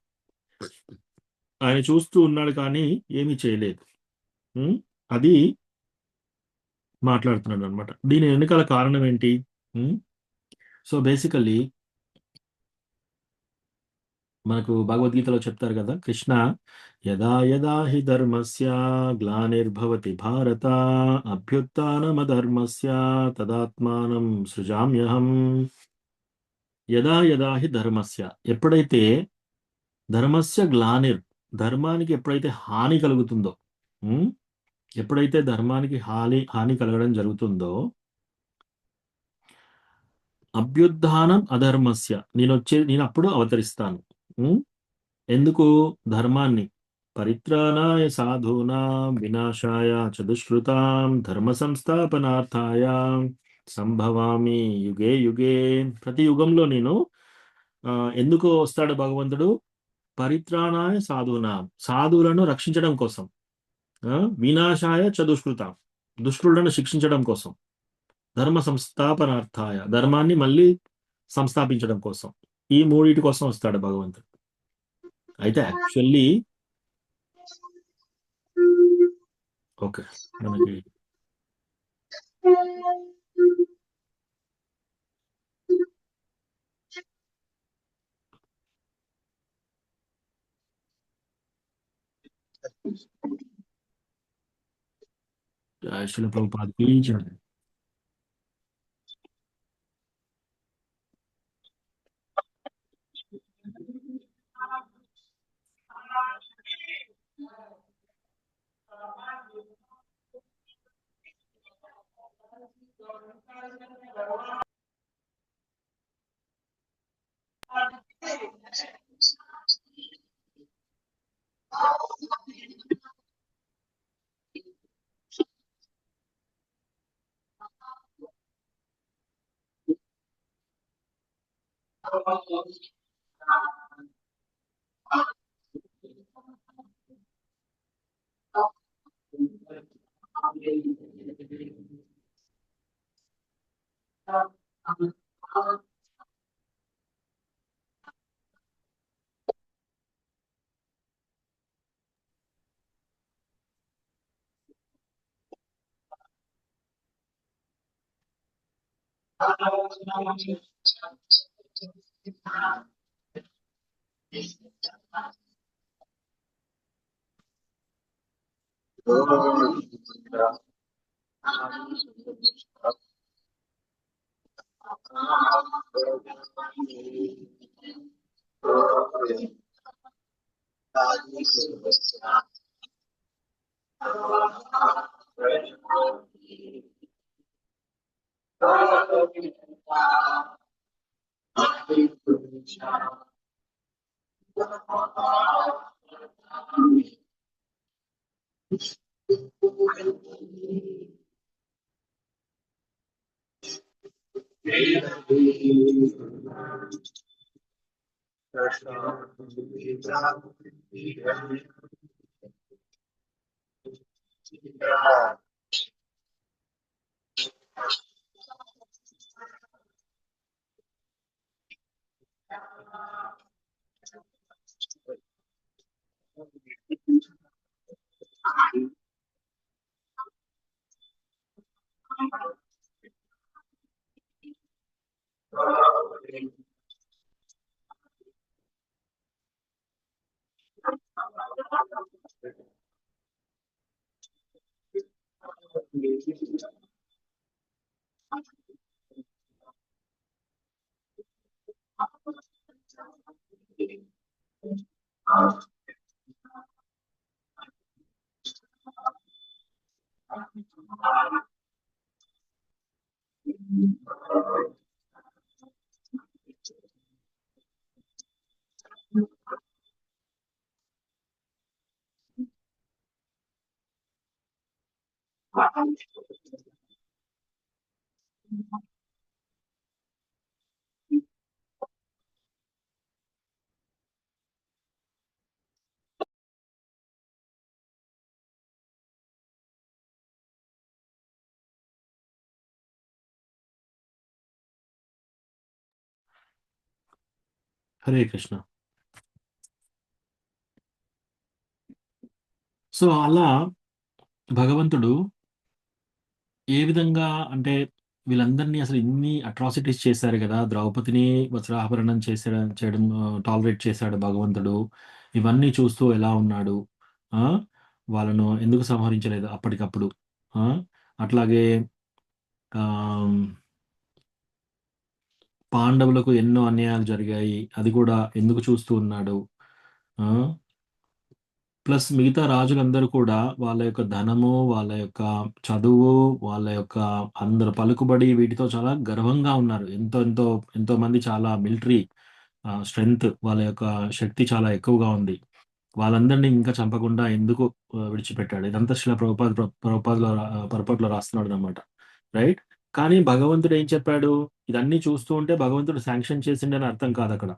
ఆయన చూస్తూ ఉన్నాడు కానీ ఏమీ చేయలేదు. అది మాట్లాడుతున్నాడు అనమాట. దీని వెనుకాల కారణం ఏంటి? సో బేసికల్లీ మనకు భగవద్గీతలో చెప్తారు కదా, కృష్ణ యదా యదా హి ధర్మస్య గ్లానిర్భవతి భారత అభ్యుత్థానమధర్మస్య తదాత్మానం సృజామ్యహం. యదా యదా హి ధర్మస్య, ఎప్పుడైతే ధర్మస్య గ్లానిర్, ధర్మానికి ఎప్పుడైతే హాని కలుగుతుందో, ఎప్పుడైతే ధర్మానికి హాని కలగడం జరుగుతుందో, అభ్యుత్థానం అధర్మస్య, నేను అప్పుడు అవతరిస్తాను. ఎందుకు? ధర్మాన్ని పరిత్రాణాయ సాధూనాం వినాశాయ చ దుష్కృతాం ధర్మ సంస్థాపనార్థాయ సంభవామి యుగే యుగే. ప్రతి యుగంలో నేను ఎందుకు వస్తాడు భగవంతుడు? పరిత్రాణాయ సాధూనాం, సాధువులను రక్షించడం కోసం, వినాశాయ చ దుష్కృతాం, దుష్కృలను శిక్షించడం కోసం, ధర్మ సంస్థాపనార్థాయ, ధర్మాన్ని మళ్ళీ సంస్థాపించడం కోసం, ఈ మూడింటి కోసం వస్తాడు భగవంతుడు. అయితే యాక్చువల్లీ ఓకే, మనకి యాక్చువల్లీ ప్రభుపాదకి హరే కృష్ణ. సో అలా భగవంతుడు ఏ విధంగా అంటే వీళ్ళందరినీ అసలు ఇన్ని అట్రాసిటీస్ చేశారు కదా, ద్రౌపదిని వస్త్రాపహరణం చేయడం టాలరేట్ చేశాడు భగవంతుడు. ఇవన్నీ చూస్తూ ఎలా ఉన్నాడు, ఆ వాళ్ళను ఎందుకు సంహరించలేదు అప్పటికప్పుడు, ఆ అట్లాగే ఆ పాండవులకు ఎన్నో అన్యాయాలు జరిగాయి, అది కూడా ఎందుకు చూస్తూ ఉన్నాడు. ప్లస్ మిగతా రాజులందరూ కూడా వాళ్ళ యొక్క ధనము, వాళ్ళ యొక్క చదువు, వాళ్ళ యొక్క అందరు పలుకుబడి వీటితో చాలా గర్వంగా ఉన్నారు. ఎంతో ఎంతో ఎంతో మంది చాలా మిలిటరీ స్ట్రెంగ్త్, వాళ్ళ యొక్క శక్తి చాలా ఎక్కువగా ఉంది. వాళ్ళందరినీ ఇంకా చంపకుండా ఎందుకు విడిచిపెట్టాడు? ఇదంతా శిలా ప్రభుపాదులో రాస్తున్నాడు అనమాట, రైట్. కానీ భగవంతుడు ఏం చెప్పాడు? ఇదన్నీ చూస్తూ ఉంటే భగవంతుడు శాంక్షన్ చేసిండని అర్థం కాదు అక్కడ.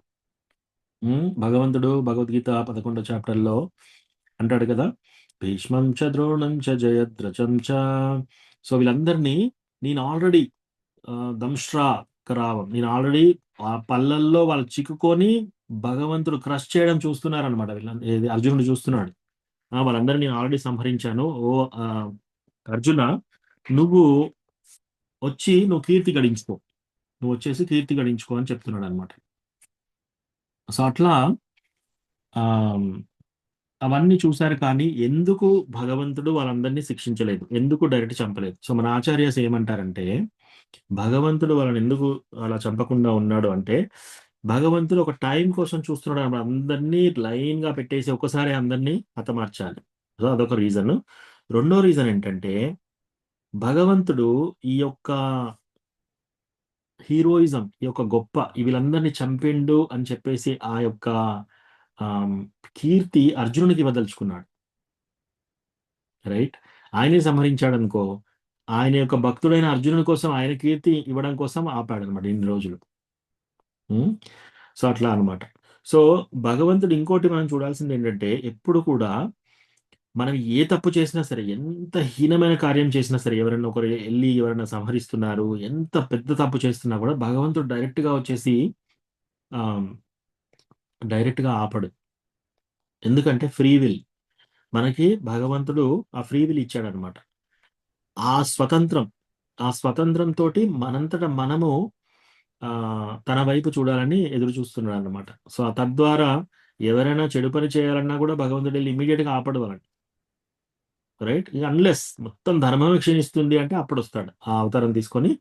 భగవంతుడు భగవద్గీత 11వ చాప్టర్లో అంటాడు కదా, భీష్మం చ ద్రోణం చ జయద్రథం చ. సో వీళ్ళందరినీ నేను ఆల్రెడీ దంష్ట్రా కరావం, నేను ఆల్రెడీ ఆ పల్లల్లో వాళ్ళు చిక్కుకొని భగవంతుడు క్రష్ చేయడం చూస్తున్నారనమాట. వీళ్ళ అర్జునుడు చూస్తున్నాడు, వాళ్ళందరినీ నేను ఆల్రెడీ సంహరించాను. ఓ అర్జున, నువ్వు వచ్చి నువ్వు కీర్తి గడించుకో, నువ్వు వచ్చేసి కీర్తి గడించుకో అని చెప్తున్నాడు అనమాట. సో అట్లా అవన్నీ చూశారు. కానీ ఎందుకు భగవంతుడు వాళ్ళందరినీ శిక్షించలేదు? ఎందుకు డైరెక్ట్ చంపలేదు? సో మన ఆచార్యస్ ఏమంటారంటే, భగవంతుడు వాళ్ళని ఎందుకు అలా చంపకుండా ఉన్నాడు అంటే, భగవంతుడు ఒక టైం కోసం చూస్తున్నాడు అన్నమాట. అందరినీ లైన్ గా పెట్టేసి ఒకసారి అందరినీ హతమార్చాలి. సో అదొక రీజన్. రెండో రీజన్ ఏంటంటే, భగవంతుడు ఈ యొక్క హీరోయిజం, ఈ యొక్క గొప్ప వీళ్ళందరినీ చంపిండు అని చెప్పేసి ఆ యొక్క కీర్తి అర్జునునికి ఇవ్వదలుచుకున్నాడు, రైట్. ఆయనే సంహరించాడు అనుకో, ఆయన యొక్క భక్తుడైన అర్జునుని కోసం ఆయన కీర్తి ఇవ్వడం కోసం ఆపాడు అనమాట ఇన్ని రోజులు. సో అట్లా అనమాట. సో భగవంతుడు ఇంకోటి మనం చూడాల్సింది ఏంటంటే, ఎప్పుడు కూడా మనం ఏ తప్పు చేసినా సరే, ఎంత హీనమైన కార్యం చేసినా సరే, ఎవరైనా ఒకరు వెళ్ళి ఎవరైనా సంహరిస్తున్నారు, ఎంత పెద్ద తప్పు చేస్తున్నా కూడా భగవంతుడు డైరెక్ట్గా వచ్చేసి డైరెక్ట్గా ఆపడు. ఎందుకంటే ఫ్రీ విల్, మనకి భగవంతుడు ఆ ఫ్రీ విల్ ఇచ్చాడు అనమాట. ఆ స్వతంత్రం, ఆ స్వతంత్రంతో మనంతట మనము తన వైపు చూడాలని ఎదురు చూస్తున్నాడు అనమాట. సో తద్వారా ఎవరైనా చెడు పని చేయాలన్నా కూడా భగవంతుడు వెళ్ళి ఇమీడియట్ గా ఆపడు వాళ్ళని, రైట్. ఇక అన్లెస్ మొత్తం ధర్మమే క్షీణిస్తుంది అంటే అప్పుడు వస్తాడు ఆ అవతారం తీసుకొని,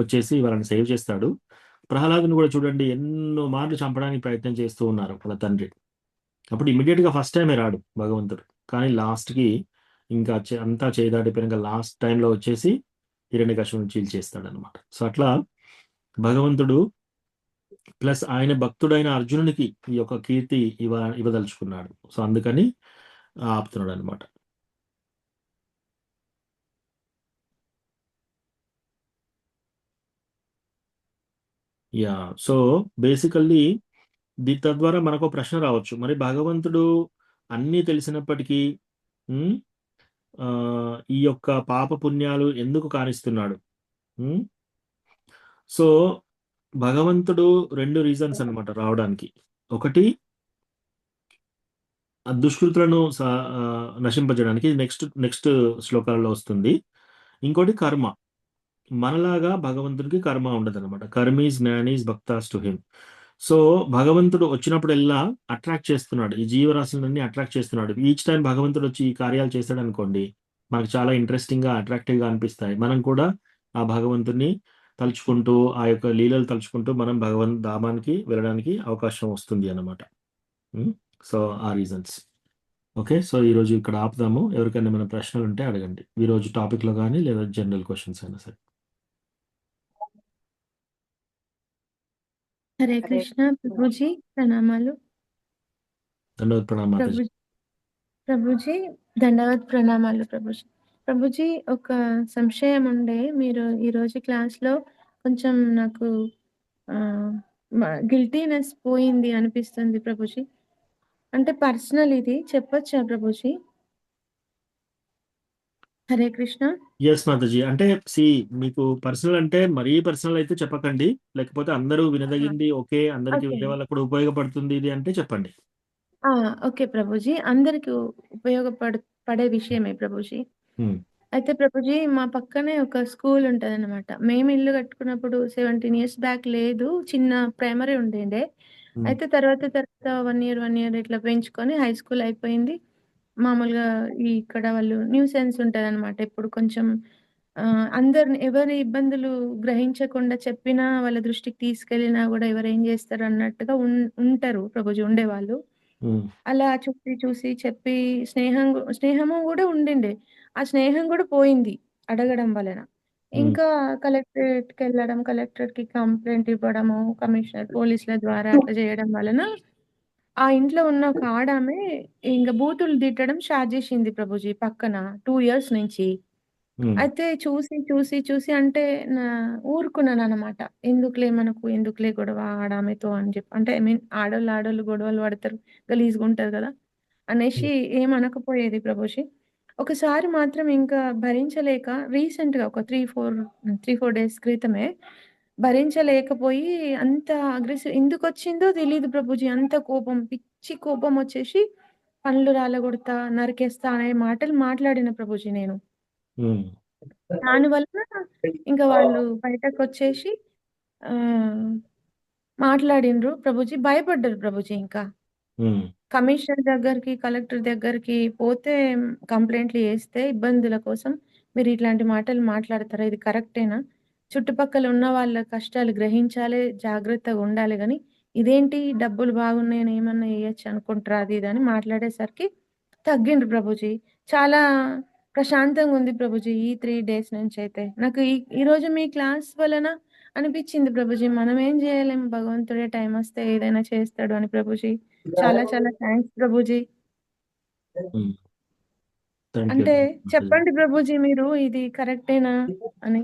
వచ్చేసి వాళ్ళని సేవ్ చేస్తాడు. ప్రహ్లాదుని కూడా చూడండి, ఎన్నో మార్లు చంపడానికి ప్రయత్నం చేస్తూ ఉన్నారు వాళ్ళ తండ్రి. అప్పుడు ఇమీడియట్ గా ఫస్ట్ టైమే రాడు భగవంతుడు, కానీ లాస్ట్ కి ఇంకా అంతా చేయదాటిపోయినాక లాస్ట్ టైంలో వచ్చేసి హిరణ్యకశిపుని చీల్చేస్తాడు అనమాట. సో అట్లా భగవంతుడు ప్లస్ ఆయన భక్తుడైన అర్జునునికి ఈ యొక్క కీర్తి ఇవ్వదలుచుకున్నాడు. సో అందుకని ఆపుతున్నాడు అనమాట. యా, సో బేసికల్లీ తద్వారా మనకు ప్రశ్న రావచ్చు, మరి భగవంతుడు అన్నీ తెలిసినప్పటికీ ఉమ్, ఆ, ఈ యొక్క పాప పుణ్యాలు ఎందుకు కానిస్తున్నాడు? సో భగవంతుడు 2 రీజన్స్ అన్నమాట రావడానికి. ఒకటి ఆ దుష్కృతులను నశింపజేయడానికి, నెక్స్ట్ శ్లోకాలలో వస్తుంది. ఇంకోటి కర్మ. మనలాగా భగవంతుడికి కర్మ ఉండదు అనమాట. కర్మీస్ జ్ఞానీస్ భక్తాస్ టు హిమ్. సో భగవంతుడు వచ్చినప్పుడల్లా అట్రాక్ట్ చేస్తున్నాడు, ఈ జీవరాశులన్నీ అట్రాక్ట్ చేస్తున్నాడు. ఈచ్ టైం భగవంతుడు వచ్చి ఈ కార్యాలు చేస్తాడు అనుకోండి, మనకు చాలా ఇంట్రెస్టింగ్ గా అట్రాక్టివ్ గా అనిపిస్తాయి. మనం కూడా ఆ భగవంతుడిని తలుచుకుంటూ, ఆ యొక్క లీలలు తలుచుకుంటూ మనం భగవంత్ ధామానికి వెళ్ళడానికి అవకాశం వస్తుంది అన్నమాట. సో ఆ రీజన్స్. ఓకే, సో ఈరోజు ఇక్కడ ఆపుదాము. ఎవరికైనా ఏమైనా ప్రశ్నలు ఉంటే అడగండి, ఈరోజు టాపిక్ లో కానీ లేదా జనరల్ క్వశ్చన్స్ అయినా సరే. హరే కృష్ణ ప్రభుజీ, ప్రణామాలు. ధన్యవాద ప్రణామ మాతాజీ. ప్రభుజీ దండవత్ ప్రణామాలు ప్రభుజీ. ప్రభుజీ ఒక సంశయం ఉండే, మీరు ఈరోజు క్లాస్లో కొంచెం నాకు గిల్టీనెస్ పోయింది అనిపిస్తుంది ప్రభుజీ. అంటే పర్సనల్, ఇది చెప్పొచ్చా ప్రభుజీ? హరే కృష్ణ. ఎస్ మాతాజీ, అంటే మీకు పర్సనల్ అంటే మరీ పర్సనల్ అయితే చెప్పకండి, లేకపోతే అందరూ వినదగింది, ఓకే అందరికి ఓకే. వేరే వాళ్ళకు కూడా ఉపయోగపడుతుంది ఇది అంటే చెప్పండి. ఓకే ప్రభుజీ, అందరికి పడే విషయమే ప్రభుజీ. ఉమ్, అయితే ప్రభుజీ, మా పక్కనే ఒక స్కూల్ ఉంటుంది అనమాట. మేము ఇల్లు కట్టుకున్నప్పుడు 17 years బ్యాక్ లేదు, చిన్న ప్రైమరీ ఉండేదే. ఉమ్, అయితే తర్వాత 1 year ఇట్లా పెంచుకొని హై స్కూల్ అయిపోయింది. మామూలుగా ఇక్కడ వాళ్ళు న్యూ సెన్స్ ఉంటుంది అనమాట. ఇప్పుడు కొంచెం అందరిని ఎవరి ఇబ్బందులు గ్రహించకుండా చెప్పినా, వాళ్ళ దృష్టికి తీసుకెళ్ళినా కూడా ఎవరు ఏం చేస్తారు అన్నట్టుగా ఉంటారు ప్రభుజీ, ఉండేవాళ్ళు. ఉమ్, అలా చూసి చూసి చెప్పి స్నేహము కూడా ఉండిండే. ఆ స్నేహం కూడా పోయింది అడగడం వలన. ఉమ్, ఇంకా కలెక్టరేట్కి వెళ్ళడం, కలెక్టరేట్కి కంప్లైంట్ ఇవ్వడము, కమిషనర్ పోలీసుల ద్వారా అట్లా చేయడం వలన ఆ ఇంట్లో ఉన్న ఒక ఆడామె ఇంకా బూతులు తిట్టడం స్టార్ట్ చేసింది ప్రభుజీ పక్కన 2 years నుంచి. ఉమ్, అయితే చూసి చూసి చూసి అంటే ఊరుకున్నాను అనమాట. ఎందుకులే గొడవ ఆడామెతో అని చెప్పి, అంటే ఐ మీన్ ఆడోళ్ళు గొడవలు పడతారు, గలీజ్గా ఉంటారు కదా అనేసి ఏమనకపోయేది ప్రభుజీ. ఒకసారి మాత్రం ఇంకా భరించలేక రీసెంట్గా ఒక 3-4 days క్రితమే భరించలేకపోయి అంత అగ్రెసివ్ ఎందుకు వచ్చిందో తెలియదు ప్రభుజీ. అంత కోపం, పిచ్చి కోపం వచ్చేసి పండ్లు రాలగొడతా, నరికేస్తా అనే మాటలు మాట్లాడిన ప్రభుజీ నేను. ఉమ్, దానివల్ల ఇంకా వాళ్ళు బయటకొచ్చేసి మాట్లాడిండ్రు ప్రభుజీ. భయపడ్డారు ప్రభుజీ. ఇంకా ఉమ్, కమిషనర్ దగ్గరికి, కలెక్టర్ దగ్గరికి పోతే కంప్లైంట్లు చేస్తే ఇబ్బందుల కోసం మీరు ఇట్లాంటి మాటలు మాట్లాడతారా? ఇది కరెక్టేనా? చుట్టుపక్కల ఉన్న వాళ్ళ కష్టాలు గ్రహించాలి, జాగ్రత్తగా ఉండాలి గానీ, ఇదేంటి డబ్బులు బాగున్నాయని ఏమన్నా చేయొచ్చు అనుకుంటారా? అది ఇది అని మాట్లాడేసరికి తగ్గిండ్రు ప్రభుజీ. చాలా ప్రశాంతంగా ఉంది ప్రభుజీ ఈ 3 days నుంచి అయితే. నాకు ఈరోజు మీ క్లాస్ వలన అనిపించింది ప్రభుజీ, మనం ఏం చేయలేం, భగవంతుడే టైం వస్తే ఏదైనా చేస్తాడు అని ప్రభుజీ. చాలా చాలా thanks Prabhuji. Um. Thank you అంటే మాతాజీ. చెప్పండి ప్రభుజీ, మీరు ఇది కరెక్టేనా అని.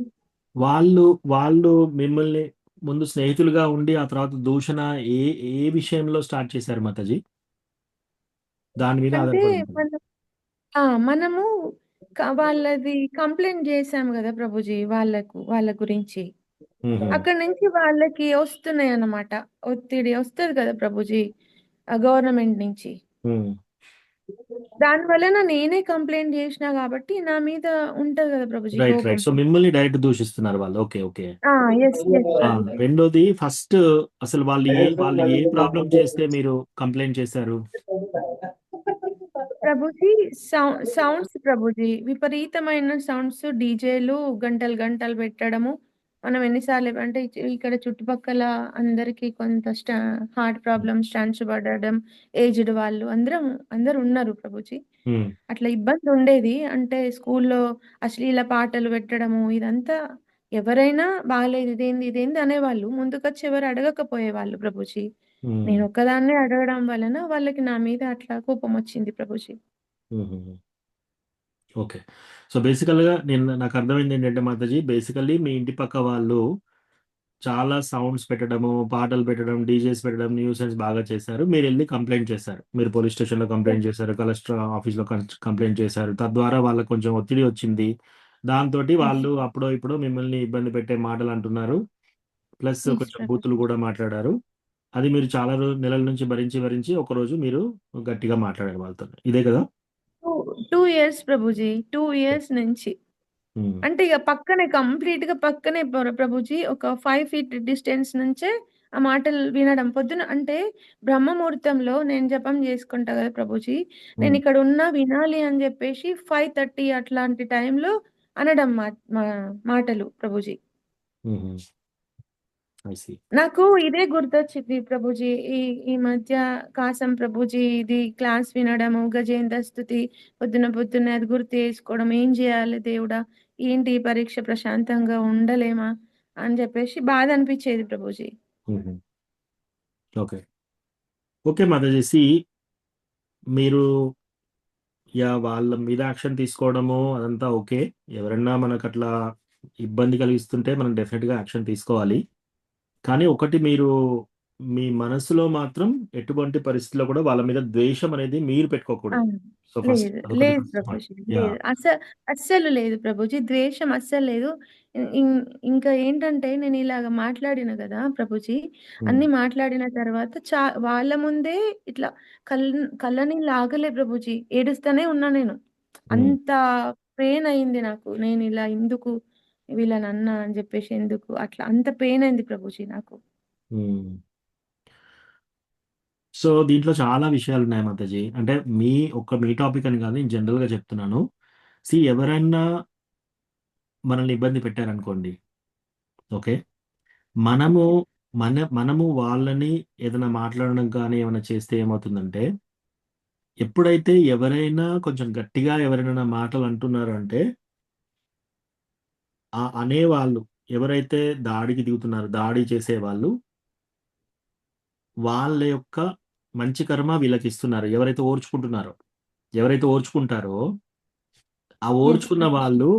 వాళ్ళు మిమ్మల్ని ముందు స్నేహితులుగా ఉండి ఆ తర్వాత దూషణ ఏ ఏ విషయంలో స్టార్ట్ చేశారు మాతాజీ? దాని మీద అంటే ఆధారపడి ఉంటుంది. మనము వాళ్ళది కంప్లైంట్ చేశాం కదా ప్రభుజీ, వాళ్ళ గురించి. ఉహు, అక్కడ నుంచి వాళ్ళకి వస్తున్నాయి అన్నమాట, ఒత్తిడి వస్తుంది కదా ప్రభుజీ గవర్నమెంట్ నుంచి. ఉమ్, దాని వలన నేనే కంప్లైంట్ చేసిన కాబట్టి నా మీద ఉంటది కదా ప్రభుజీ రైట్ కోపం. రైట్. సో మిమ్మల్ని డైరెక్ట్ దూషిస్తున్నారు వాళ్ళు. Okay okay. ఎస్ ప్రభుజీ. రెండోది ఫస్ట్ అసలు వాళ్ళు ఏ ప్రాబ్లం చేస్తే మీరు కంప్లైంట్ చేశారు? ప్రభుజీ సౌండ్స్ ప్రభుజీ, విపరీతమైన సౌండ్స్, డీజేలు గంటలు గంటలు పెట్టడము. మనం ఎన్నిసార్లు అంటే ఇక్కడ చుట్టుపక్కల అందరికి కొంత హార్ట్ ప్రాబ్లమ్, స్టంట్స్ పడడం, ఏజ్డ్ వాళ్ళు అందరూ ఉన్నారు ప్రభుజీ. ఉమ్, అట్లా ఇబ్బంది ఉండేది. అంటే స్కూల్లో అశ్లీల పాటలు పెట్టడము ఇదంతా ఎవరైనా బాగాలేదు, ఇదేంది అనేవాళ్ళు. ముందుకొచ్చి ఎవరు అడగకపోయేవాళ్ళు ప్రభుజీ. ఉమ్, నేను ఒక్కదాన్నే అడగడం వలన వాళ్ళకి నా మీద అట్లా కోపం వచ్చింది ప్రభుజీ. ఉమ్. ఓకే. సో బేసికల్గా నాకు అర్థమైంది ఏంటంటే మాతాజీ, బేసికల్లీ మీ ఇంటి పక్క వాళ్ళు చాలా సౌండ్స్ పెట్టడము, పాటలు పెట్టడం, డీజేస్ పెట్టడం, న్యూసెన్స్ బాగా చేశారు. మీరు వెళ్ళి కంప్లైంట్ చేశారు. మీరు పోలీస్ స్టేషన్లో కంప్లైంట్ చేశారు, కలెక్టర్ ఆఫీస్లో కంప్లైంట్ చేశారు. తద్వారా వాళ్ళకి కొంచెం ఒత్తిడి వచ్చింది. దాంతో వాళ్ళు అప్పుడో ఇప్పుడో మిమ్మల్ని ఇబ్బంది పెట్టే మాటలు అంటున్నారు, ప్లస్ Yes, కొంచెం ప్రభుజీ. బూతులు కూడా మాట్లాడారు. అది మీరు చాలా నెలల నుంచి భరించి ఒకరోజు మీరు గట్టిగా మాట్లాడారు వాళ్ళతో. ఇదే కదా? 2 years ప్రభుజీ, 2 years నుంచి. ఉమ్, అంటే ఇక పక్కనే కంప్లీట్ గా పక్కనే ప్రభుజీ, ఒక 5 feet డిస్టెన్స్ నుంచే ఆ మాటలు వినడం. పొద్దున అంటే బ్రహ్మముహూర్తంలో నేను జపం చేసుకుంటా కదా ప్రభుజీ, నేను ఉమ్, ఇక్కడ ఉన్నా వినాలి అని చెప్పేసి 5:30 అట్లాంటి టైంలో అనడం మాటలు ప్రభుజీ. ఉమ్. I see. నాకు ఇదే గుర్తొచ్చింది ప్రభుజీ. ఈ ఈ మధ్య కాసం ప్రభుజీ ఇది క్లాస్ వినడము, గజేంద్ర స్తుతి పొద్దున అది గుర్తు చేసుకోవడం, ఏం చేయాలి దేవుడా, ఏంటి ఈ పరీక్ష, ప్రశాంతంగా ఉండలేమా అని చెప్పేసి బాధ అనిపించేది ప్రభుజీ. ఉమ్. ఓకే ఓకే మాతాజీ, మీరు వాళ్ళ మీద యాక్షన్ తీసుకోవడము అదంతా ఓకే. ఎవరన్నా మనకు అట్లా ఇబ్బంది కలిగిస్తుంటే మనం డెఫినెట్గా యాక్షన్ తీసుకోవాలి. కానీ ఒకటి, మీరు మీ మనసులో మాత్రం ఎటువంటి పరిస్థితిలో కూడా వాళ్ళ మీద ద్వేషం అనేది మీరు పెట్టుకోకూడదు. అవును. సో ఫస్ట్ లేదు అదొకటి లేదు ఫస్ట్ పాయింట్. ప్రభుజీ, యా. లేదు అస్సలు లేదు ప్రభుజీ, ద్వేషం అస్సలు లేదు. ఇంకా ఏంటంటే నేను ఇలాగ మాట్లాడిన కదా ప్రభుజీ, అన్ని మాట్లాడిన తర్వాత వాళ్ళ ముందే ఇట్లా కళ్ళని లాగలే ప్రభుజీ, ఏడుస్తూనే ఉన్నా నేను. అంత పెయిన్ అయింది నాకు. నేను ఇలా ఎందుకు వీళ్ళని అన్నా అని చెప్పేసి, ఎందుకు అట్లా అంత పెయిన్ అయింది ప్రభుజీ నాకు. సో దీంట్లో చాలా విషయాలు ఉన్నాయి మాతాజీ. అంటే మీ టాపిక్ అని కాదు, నేను జనరల్గా చెప్తున్నాను. ఎవరైనా మనల్ని ఇబ్బంది పెట్టారనుకోండి, ఓకే, మనము మనము వాళ్ళని ఏదైనా మాట్లాడడం కానీ ఏమైనా చేస్తే ఏమవుతుందంటే, ఎప్పుడైతే ఎవరైనా కొంచెం గట్టిగా ఎవరైనా మాటలు అంటున్నారు అంటే, ఆ అనేవాళ్ళు ఎవరైతే దాడికి దిగుతున్నారు, దాడి చేసేవాళ్ళు, వాళ్ళ యొక్క మంచి కర్మ వీళ్ళకి ఇస్తున్నారు. ఎవరైతే ఓర్చుకుంటారో ఆ ఓర్చుకున్న వాళ్ళు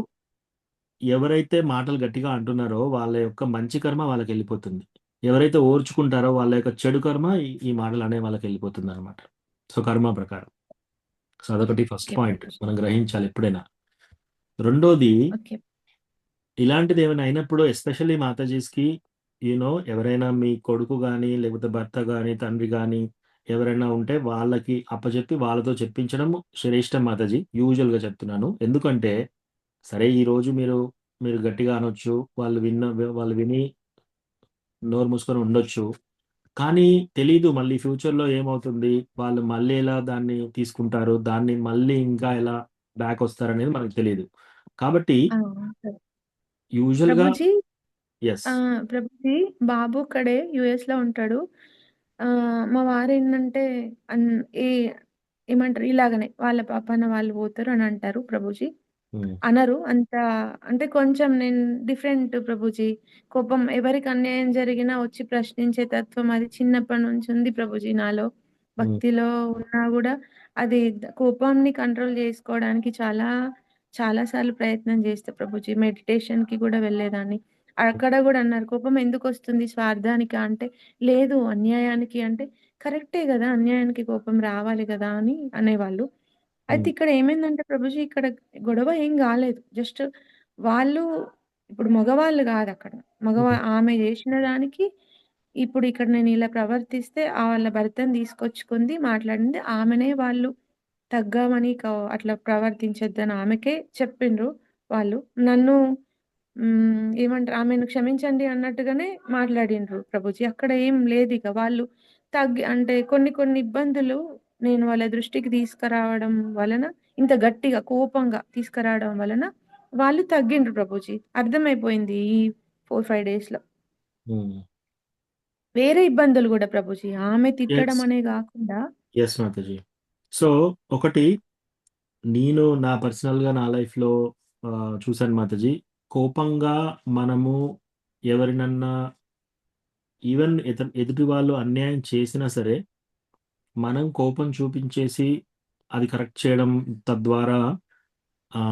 ఎవరైతే మాటలు గట్టిగా అంటున్నారో వాళ్ళ యొక్క మంచి కర్మ వాళ్ళకి వెళ్ళిపోతుంది. ఎవరైతే ఓర్చుకుంటారో వాళ్ళ యొక్క చెడు కర్మ ఈ మాటలు అనే వాళ్ళకి వెళ్ళిపోతుంది అనమాట. సో కర్మ ప్రకారం. సో అదొకటి ఫస్ట్ ఓకే పాయింట్ ప్రభుజీ. మనం గ్రహించాలి ఎప్పుడైనా. రెండోది, ఓకే. ఇలాంటిది ఏమైనా అయినప్పుడు ఎస్పెషల్లీ మాతాజీస్కి, ఎవరైనా మీ కొడుకు కానీ లేకపోతే భర్త కానీ తండ్రి కానీ ఎవరైనా ఉంటే వాళ్ళకి అప్పచెప్పి వాళ్ళతో చెప్పించడం శ్రేష్టం మాతాజీ. యూజువల్గా చెప్తున్నాను. ఎందుకంటే సరే, ఈరోజు మీరు గట్టిగా అనొచ్చు, వాళ్ళు విని నోరు మూసుకొని ఉండొచ్చు. కానీ తెలీదు మళ్ళీ ఫ్యూచర్లో ఏమవుతుంది, వాళ్ళు మళ్ళీ ఎలా దాన్ని తీసుకుంటారు, దాన్ని మళ్ళీ ఇంకా ఎలా బ్యాక్ వస్తారనేది మనకు తెలియదు. కాబట్టి యూజువల్గా ప్రభుజీ, ఎస్. ప్రభుజీ బాబు ఇక్కడే యుఎస్ లో ఉంటాడు. మా వారు ఏంటంటే ఏమంటారు, ఇలాగనే వాళ్ళ పాపన వాళ్ళు పోతారు అని అంటారు ప్రభుజీ. అనరు అంత. అంటే కొంచెం నేను డిఫరెంట్ ప్రభుజీ. కోపం ఎవరికి అన్యాయం జరిగినా వచ్చి ప్రశ్నించే తత్వం అది చిన్నప్పటి నుంచి ఉంది ప్రభుజీ నాలో. భక్తిలో ఉన్నా కూడా అది కోపాన్ని కంట్రోల్ చేసుకోవడానికి చాలా చాలా సార్లు ప్రయత్నం చేస్తా ప్రభుజీ. మెడిటేషన్ కి కూడా వెళ్ళేదాన్ని. అక్కడ కూడా అన్నారు, కోపం ఎందుకు వస్తుంది, స్వార్థానికి అంటే, లేదు అన్యాయానికి అంటే, కరెక్టే కదా, అన్యాయానికి కోపం రావాలి కదా అని అనేవాళ్ళు. అయితే ఇక్కడ ఏమైందంటే ప్రభుజీ, ఇక్కడ గొడవ ఏం కాలేదు. జస్ట్ వాళ్ళు ఇప్పుడు మగవాళ్ళు కాదు అక్కడ. ఆమె చేసిన దానికి ఇప్పుడు ఇక్కడ నేను ఇలా ప్రవర్తిస్తే వాళ్ళ భర్తను తీసుకొచ్చుకుంది, మాట్లాడింది ఆమెనే. వాళ్ళు తగ్గామని అట్లా ప్రవర్తించొద్దని ఆమెకే చెప్పిండ్రు వాళ్ళు. నన్ను ఏమంటారు ఆమెను క్షమించండి అన్నట్టుగానే మాట్లాడిండ్రు ప్రభుజీ. అక్కడ ఏం లేదిక. వాళ్ళు అంటే కొన్ని కొన్ని ఇబ్బందులు నేను వాళ్ళ దృష్టికి తీసుకురావడం వలన, ఇంత గట్టిగా కోపంగా తీసుకురావడం వలన వాళ్ళు తగ్గిండ్రు ప్రభుజీ. అర్థమైపోయింది ఈ 4, 5 డేస్‌లో. వేరే ఇబ్బందులు గూడా ప్రభుజీ. ఆమె తిట్టడం ఎస్ అనే గాకుండా ఎస్ మాతాజీ. సో ఒకటి నేను నా పర్సనల్గా నా లైఫ్లో చూశాను మాతాజీ. కోపంగా మనము ఎవరినన్నా ఈవెన్ ఎదుటి వాళ్ళు అన్యాయం చేసినా సరే మనం కోపం చూపించేసి అది కరెక్ట్ చేయడం తద్వారా ఆ,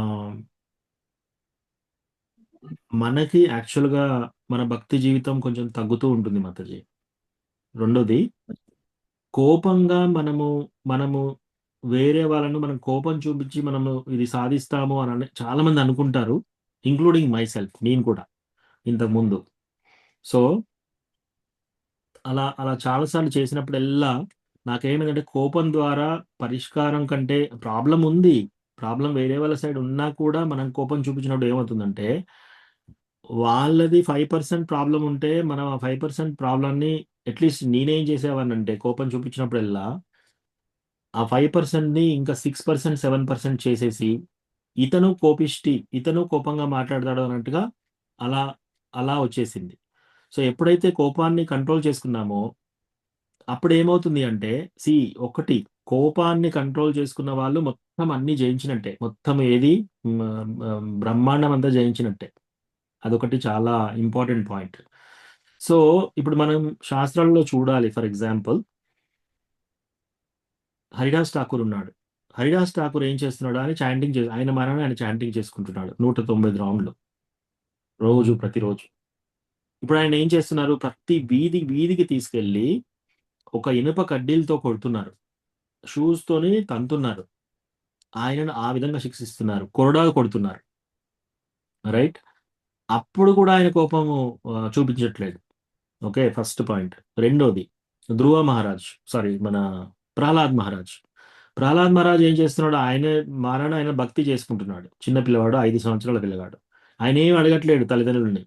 మనకి యాక్చువల్గా మన భక్తి జీవితం కొంచెం తగ్గుతూ ఉంటుంది మాతాజీ. రెండోది, కోపంగా మనము వేరే వాళ్ళను మనం కోపం చూపించి మనము ఇది సాధిస్తాము అని చాలా మంది అనుకుంటారు, ఇంక్లూడింగ్ మై సెల్ఫ్, నేను కూడా ఇంతకుముందు. సో అలా అలా చాలాసార్లు చేసినప్పుడల్లా నాకేమైందంటే కోపం ద్వారా పరిష్కారం కంటే ప్రాబ్లం ఉంది, ప్రాబ్లం వేరే వాళ్ళ సైడ్ ఉన్నా కూడా మనం కోపం చూపించినప్పుడు ఏమవుతుందంటే వాళ్ళది 5% ప్రాబ్లం ఉంటే మనం ఆ 5% ప్రాబ్లమ్ని అట్లీస్ట్ నేనేం చేసేవాడినంటే కోపం చూపించినప్పుడల్లా ఆ 5%ని ఇంకా 6%, 7% చేసేసి ఇతను కోపిష్టి, ఇతను కోపంగా మాట్లాడతాడు అన్నట్టుగా అలా అలా వచ్చేసింది. సో ఎప్పుడైతే కోపాన్ని కంట్రోల్ చేసుకున్నామో అప్పుడు ఏమవుతుంది అంటే ఒకటి, కోపాన్ని కంట్రోల్ చేసుకున్న వాళ్ళు మొత్తం అన్ని జయించినట్టే, మొత్తం ఏది బ్రహ్మాండం అంతా జయించినట్టే. అదొకటి చాలా ఇంపార్టెంట్ పాయింట్. సో ఇప్పుడు మనం శాస్త్రాల్లో చూడాలి. ఫర్ ఎగ్జాంపుల్ హరిదాస్ ఠాకూర్ ఉన్నాడు. హరిదాస్ ఠాకూర్ ఏం చేస్తున్నాడు అని చాంటింగ్ ఆయన మరణం ఆయన చాంటింగ్ చేసుకుంటున్నాడు 109 రౌండ్లు రోజు, ప్రతిరోజు. ఇప్పుడు ఆయన ఏం చేస్తున్నారు, ప్రతి వీధికి తీసుకెళ్ళి ఒక ఇనుప కడ్డీలతో కొడుతున్నారు, షూస్ తోని తంతున్నారు, ఆయనను ఆ విధంగా శిక్షిస్తున్నారు, కొరడాగా కొడుతున్నారు. రైట్? అప్పుడు కూడా ఆయన కోపము చూపించట్లేదు. Okay, first point. రెండోది, ధ్రువ మహారాజ్, మన ప్రహ్లాద్ మహారాజ్ ఏం చేస్తున్నాడు, ఆయన భక్తి చేసుకుంటున్నాడు. చిన్న పిల్లవాడు, 5 సంవత్సరాల పిల్లగాడు. ఆయన ఏం అడగట్లేడు తల్లిదండ్రులని,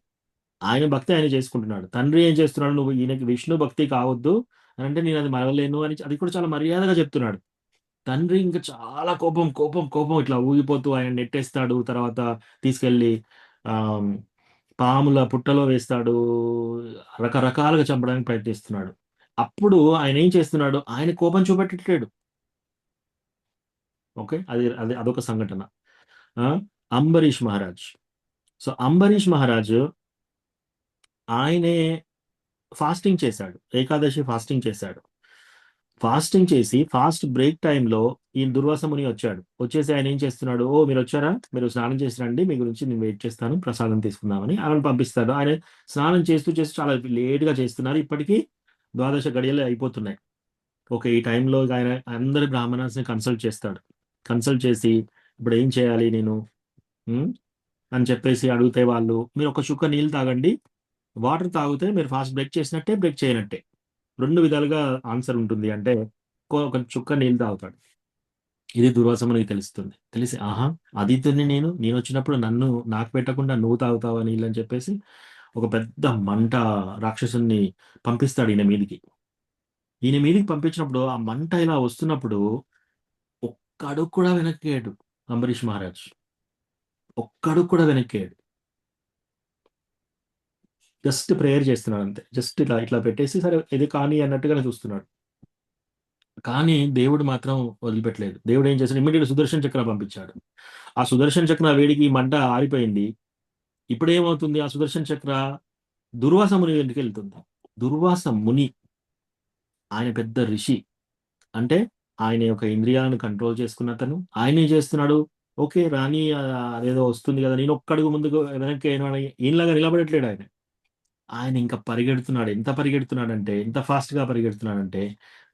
ఆయన భక్తి ఆయన చేసుకుంటున్నాడు. తండ్రి ఏం చేస్తున్నాడు, నువ్వు ఈయనకి విష్ణు భక్తి కావద్దు అని అంటే నేను అది మరవలేను అని, అది కూడా చాలా మర్యాదగా చెప్తున్నాడు. తండ్రి ఇంకా చాలా కోపం ఇట్లా ఊగిపోతూ ఆయన నెట్టేస్తాడు. తర్వాత తీసుకెళ్ళి పాముల పుట్టలో వేస్తాడు, రకరకాలుగా చంపడానికి ప్రయత్నిస్తున్నాడు. అప్పుడు ఆయన ఏం చేస్తున్నాడు, ఆయన కోపం చూపెట్టట్లేడు. ఓకే, అదొక సంఘటన. అంబరీష్ మహారాజ్. సో అంబరీష్ మహారాజు ఆయనే ఫాస్టింగ్ చేశాడు, ఏకాదశి ఫాస్టింగ్ చేశాడు. ఫాస్టింగ్ చేసి ఫాస్ట్ బ్రేక్ టైంలో ఈ దుర్వాస ముని వచ్చేసి ఆయన ఏం చేస్తున్నాడు, మీరు వచ్చారా, మీరు స్నానం చేసి రండి, మీ గురించి నేను వెయిట్ చేస్తాను, ప్రసాదం తీసుకుందామని ఆయన పంపిస్తాడు. ఆయన స్నానం చేస్తూ చాలా లేట్గా చేస్తున్నారు. ఇప్పటికీ 12 గడియలు అయిపోతున్నాయి. ఓకే, ఈ టైంలో ఆయన అందరి బ్రాహ్మణాస్ని కన్సల్ట్ చేసి ఇప్పుడు ఏం చేయాలి నేను అని చెప్పేసి అడిగితే వాళ్ళు, మీరు ఒక చుక్క నీళ్ళు తాగండి, వాటర్ తాగితే మీరు ఫాస్ట్ బ్రేక్ చేసినట్టే, బ్రేక్ చేయనట్టే. 2 విధాలుగా ఆన్సర్ ఉంటుంది. అంటే ఒక చుక్క నీళ్ళు తాగుతాడు. ఇది దుర్వాసమునికి తెలిసి ఆహా ఆదిత్యుని నేను వచ్చినప్పుడు నాకు పెట్టకుండా నువ్వు తాగుతావా నీళ్ళు అని చెప్పేసి ఒక పెద్ద మంట రాక్షసుని పంపిస్తాడు ఈయన మీదికి పంపించినప్పుడు ఆ మంట ఇలా వస్తున్నప్పుడు ఒక్క అడుగు కూడా వెనక్కేయడు అంబరీష్ మహారాజ్, ఒక్క అడుగు కూడా వెనక్కేయడు. జస్ట్ ప్రేయర్ చేస్తున్నాడు అంతే, జస్ట్ ఇట్లా పెట్టేసి సరే ఇది కానీ అన్నట్టుగానే చూస్తున్నాడు. కానీ దేవుడు మాత్రం వదిలిపెట్టలేదు. దేవుడు ఏం చేశాడు, ఇమ్మీడియట్ సుదర్శన చక్ర పంపించాడు. ఆ సుదర్శన చక్ర వేడికి మంట ఆరిపోయింది. ఇప్పుడు ఏమవుతుంది, ఆ సుదర్శన చక్ర దుర్వాస ముని ఇంటికి వెళ్తుంది. దుర్వాస ముని ఆయన పెద్ద ఋషి, అంటే ఆయన యొక్క ఇంద్రియాలను కంట్రోల్ చేసుకున్న అతను. ఆయన ఏం చేస్తున్నాడు, ఓకే రాణి అదేదో వస్తుంది కదా, నేను ఒక్కడుగు ముందుకు వెనక్కి ఈయనలాగా నిలబడట్లేడు. ఆయన ఇంకా పరిగెడుతున్నాడు. ఎంత పరిగెడుతున్నాడంటే, ఎంత ఫాస్ట్గా పరిగెడుతున్నాడంటే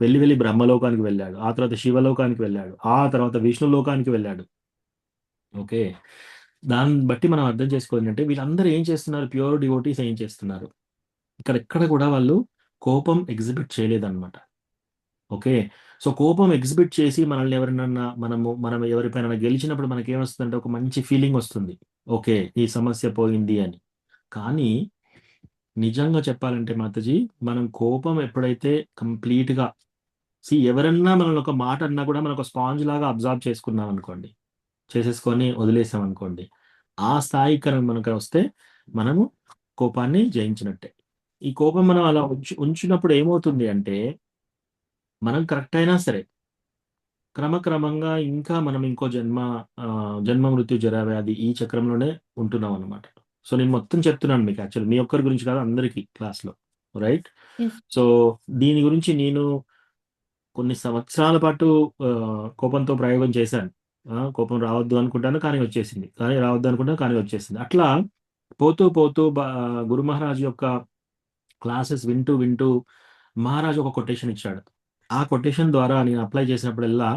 వెళ్ళి బ్రహ్మలోకానికి వెళ్ళాడు, ఆ తర్వాత శివలోకానికి వెళ్ళాడు, ఆ తర్వాత విష్ణు లోకానికి వెళ్ళాడు. ఓకే, దాన్ని బట్టి మనం అర్థం చేసుకోవాలి అంటే వీళ్ళందరూ ఏం చేస్తున్నారు, ప్యూర్ డివోటీస్ ఏం చేస్తున్నారు, ఎక్కడ కూడా వాళ్ళు కోపం ఎగ్జిబిట్ చేయలేదన్నమాట. ఓకే. సో కోపం ఎగ్జిబిట్ చేసి మనల్ని ఎవరినన్నా మనం ఎవరిపైన గెలిచినప్పుడు మనకేమొస్తుందంటే ఒక మంచి ఫీలింగ్ వస్తుంది. ఓకే. ఈ సమస్య పోయింది అని. కానీ నిజంగా చెప్పాలంటే మాతాజీ, మనం కోపం ఎప్పుడైతే కంప్లీట్‌గా ఎవరన్నా మనల్ని ఒక మాట అన్నా కూడా మనం ఒక స్పాంజ్ లాగా అబ్జార్బ్ చేసుకున్నాం అనుకోండి. చేసేసుకొని వదిలేసాం అనుకోండి. ఆ స్థాయికి కనుక మనకు వస్తే మనము కోపాన్ని జయించినట్టే. ఈ కోపం మనం అలా ఉంచినప్పుడు ఏమవుతుంది అంటే, మనం కరెక్ట్ అయినా సరే క్రమక్రమంగా ఇంకా మనం ఇంకో జన్మ మృత్యు జరా వ్యాధి ఈ చక్రంలోనే ఉంటున్నాం అనమాట. సో నేను మొత్తం చెప్తున్నాను మీకు యాక్చువల్లీ. మీ ఒక్కరి గురించి కాదు, అందరికీ క్లాస్‌లో. రైట్? Yes. సో దీని గురించి నేను కొన్ని సంవత్సరాల పాటు కోపంతో ప్రయోగం చేశాను. కోపం రావద్దు అనుకుంటాను కానీ వచ్చేసింది. కానీ రావద్దు అనుకుంటాను కానీ వచ్చేసింది. అట్లా పోతూ పోతూ గురు మహారాజ్ యొక్క క్లాసెస్ వింటూ వింటూ మహారాజ్ ఒక కొటేషన్ ఇచ్చాడు. ఆ కొటేషన్ ద్వారా నేను అప్లై చేసినప్పుడల్లా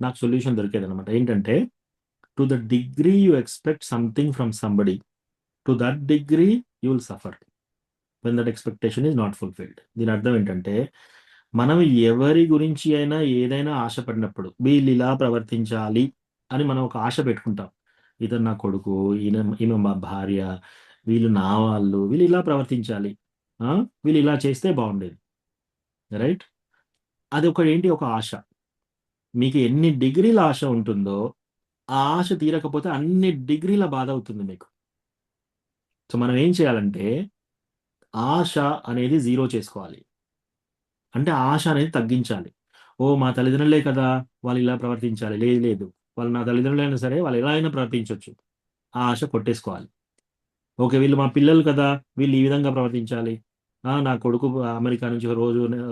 నాకు సొల్యూషన్ దొరికేదనమాట. ఏంటంటే, to the degree you expect something from somebody, to that degree you will suffer when that expectation is not fulfilled. దీని అర్థం ఏంటంటే, మనం ఎవరి గురించి అయినా ఏదైనా ఆశపడినప్పుడు వీళ్ళు ఇలా ప్రవర్తించాలి అని మనం ఒక ఆశ పెట్టుకుంటాం. ఇతను నా కొడుకు, ఈమె మా భార్య, వీళ్ళు నా వాళ్ళు, వీళ్ళు ఇలా ప్రవర్తించాలి, వీళ్ళు ఇలా చేస్తే బాగుండేది. రైట్? అది ఒక ఆశ. మీకు ఎన్ని డిగ్రీల ఆశ ఉంటుందో ఆ ఆశ తీరకపోతే అన్ని డిగ్రీల బాధ అవుతుంది మీకు. సో మనం ఏం చేయాలంటే ఆశ అనేది జీరో చేసుకోవాలి. అంటే ఆశ అనేది తగ్గించాలి. మా తల్లిదండ్రులే కదా వాళ్ళు ఇలా ప్రవర్తించాలి. లేదు లేదు, వాళ్ళు నా తల్లిదండ్రులైనా సరే వాళ్ళు ఎలా అయినా ప్రవర్తించవచ్చు. ఆ ఆశ కొట్టేసుకోవాలి. ఓకే, వీళ్ళు మా పిల్లలు కదా, వీళ్ళు ఈ విధంగా ప్రవర్తించాలి. నా కొడుకు అమెరికా నుంచి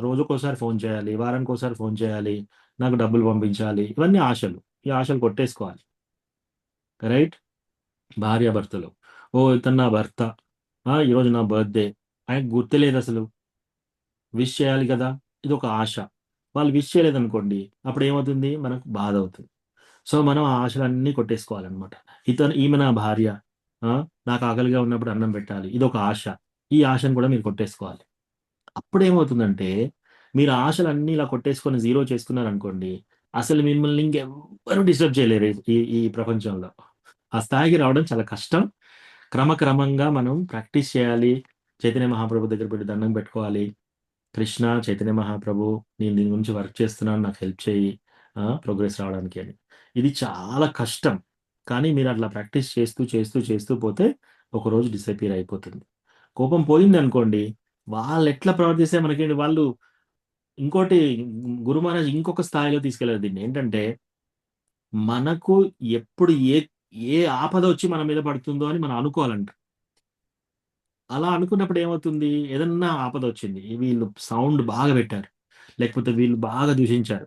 రోజుకోసారి ఫోన్ చేయాలి, వారానికోసారి ఫోన్ చేయాలి, నాకు డబ్బులు పంపించాలి. ఇవన్నీ ఆశలు. ఈ ఆశలు కొట్టేసుకోవాలి. రైట్? భార్యాభర్తలు, ఇతను నా భర్త, ఈరోజు నా బర్త్డే, ఆయనకు గుర్తులేదు అసలు, విష్ చేయాలి కదా, ఇది ఒక ఆశ. వాళ్ళు విష్ చేయలేదనుకోండి, అప్పుడు ఏమవుతుంది, మనకు బాధ అవుతుంది. సో మనం ఆ ఆశలన్నీ కొట్టేసుకోవాలన్నమాట. ఈమె నా భార్య, నాకు ఆకలిగా ఉన్నప్పుడు అన్నం పెట్టాలి, ఇది ఒక ఆశ. ఈ ఆశను కూడా మీరు కొట్టేసుకోవాలి. అప్పుడు ఏమవుతుందంటే, మీరు ఆశలన్నీ ఇలా కొట్టేసుకొని జీరో చేసుకున్నారనుకోండి, అసలు మిమ్మల్ని ఇంకెవ్వరూ డిస్టర్బ్ చేయలేరు ఈ ప్రపంచంలో. ఆ స్థాయికి రావడం చాలా కష్టం. క్రమక్రమంగా మనం ప్రాక్టీస్ చేయాలి. చైతన్య మహాప్రభు దగ్గర పెట్టి దండం పెట్టుకోవాలి. కృష్ణ, చైతన్య మహాప్రభు, నేను దీని గురించి వర్క్ చేస్తున్నాను, నాకు హెల్ప్ చేయి ప్రోగ్రెస్ రావడానికి అని. ఇది చాలా కష్టం. కానీ మీరు అట్లా ప్రాక్టీస్ చేస్తూ చేస్తూ చేస్తూ పోతే ఒకరోజు డిసపియర్ అయిపోతుంది. కోపం పోయింది అనుకోండి, వాళ్ళు ఎట్లా ప్రవర్తిస్తే మనకేంటి, వాళ్ళు ఇంకోటి గురు మహారాజ్ ఇంకొక స్థాయిలో తీసుకెళ్లారు దీన్ని. ఏంటంటే, మనకు ఎప్పుడు ఏ ఆపద వచ్చి మన మీద పడుతుందో అని మనం అనుకోవాలంట. అలా అనుకున్నప్పుడు ఏమవుతుంది, ఏదన్నా ఆపద వచ్చింది, వీళ్ళు సౌండ్ బాగా పెట్టారు, లేకపోతే వీళ్ళు బాగా దూషించారు.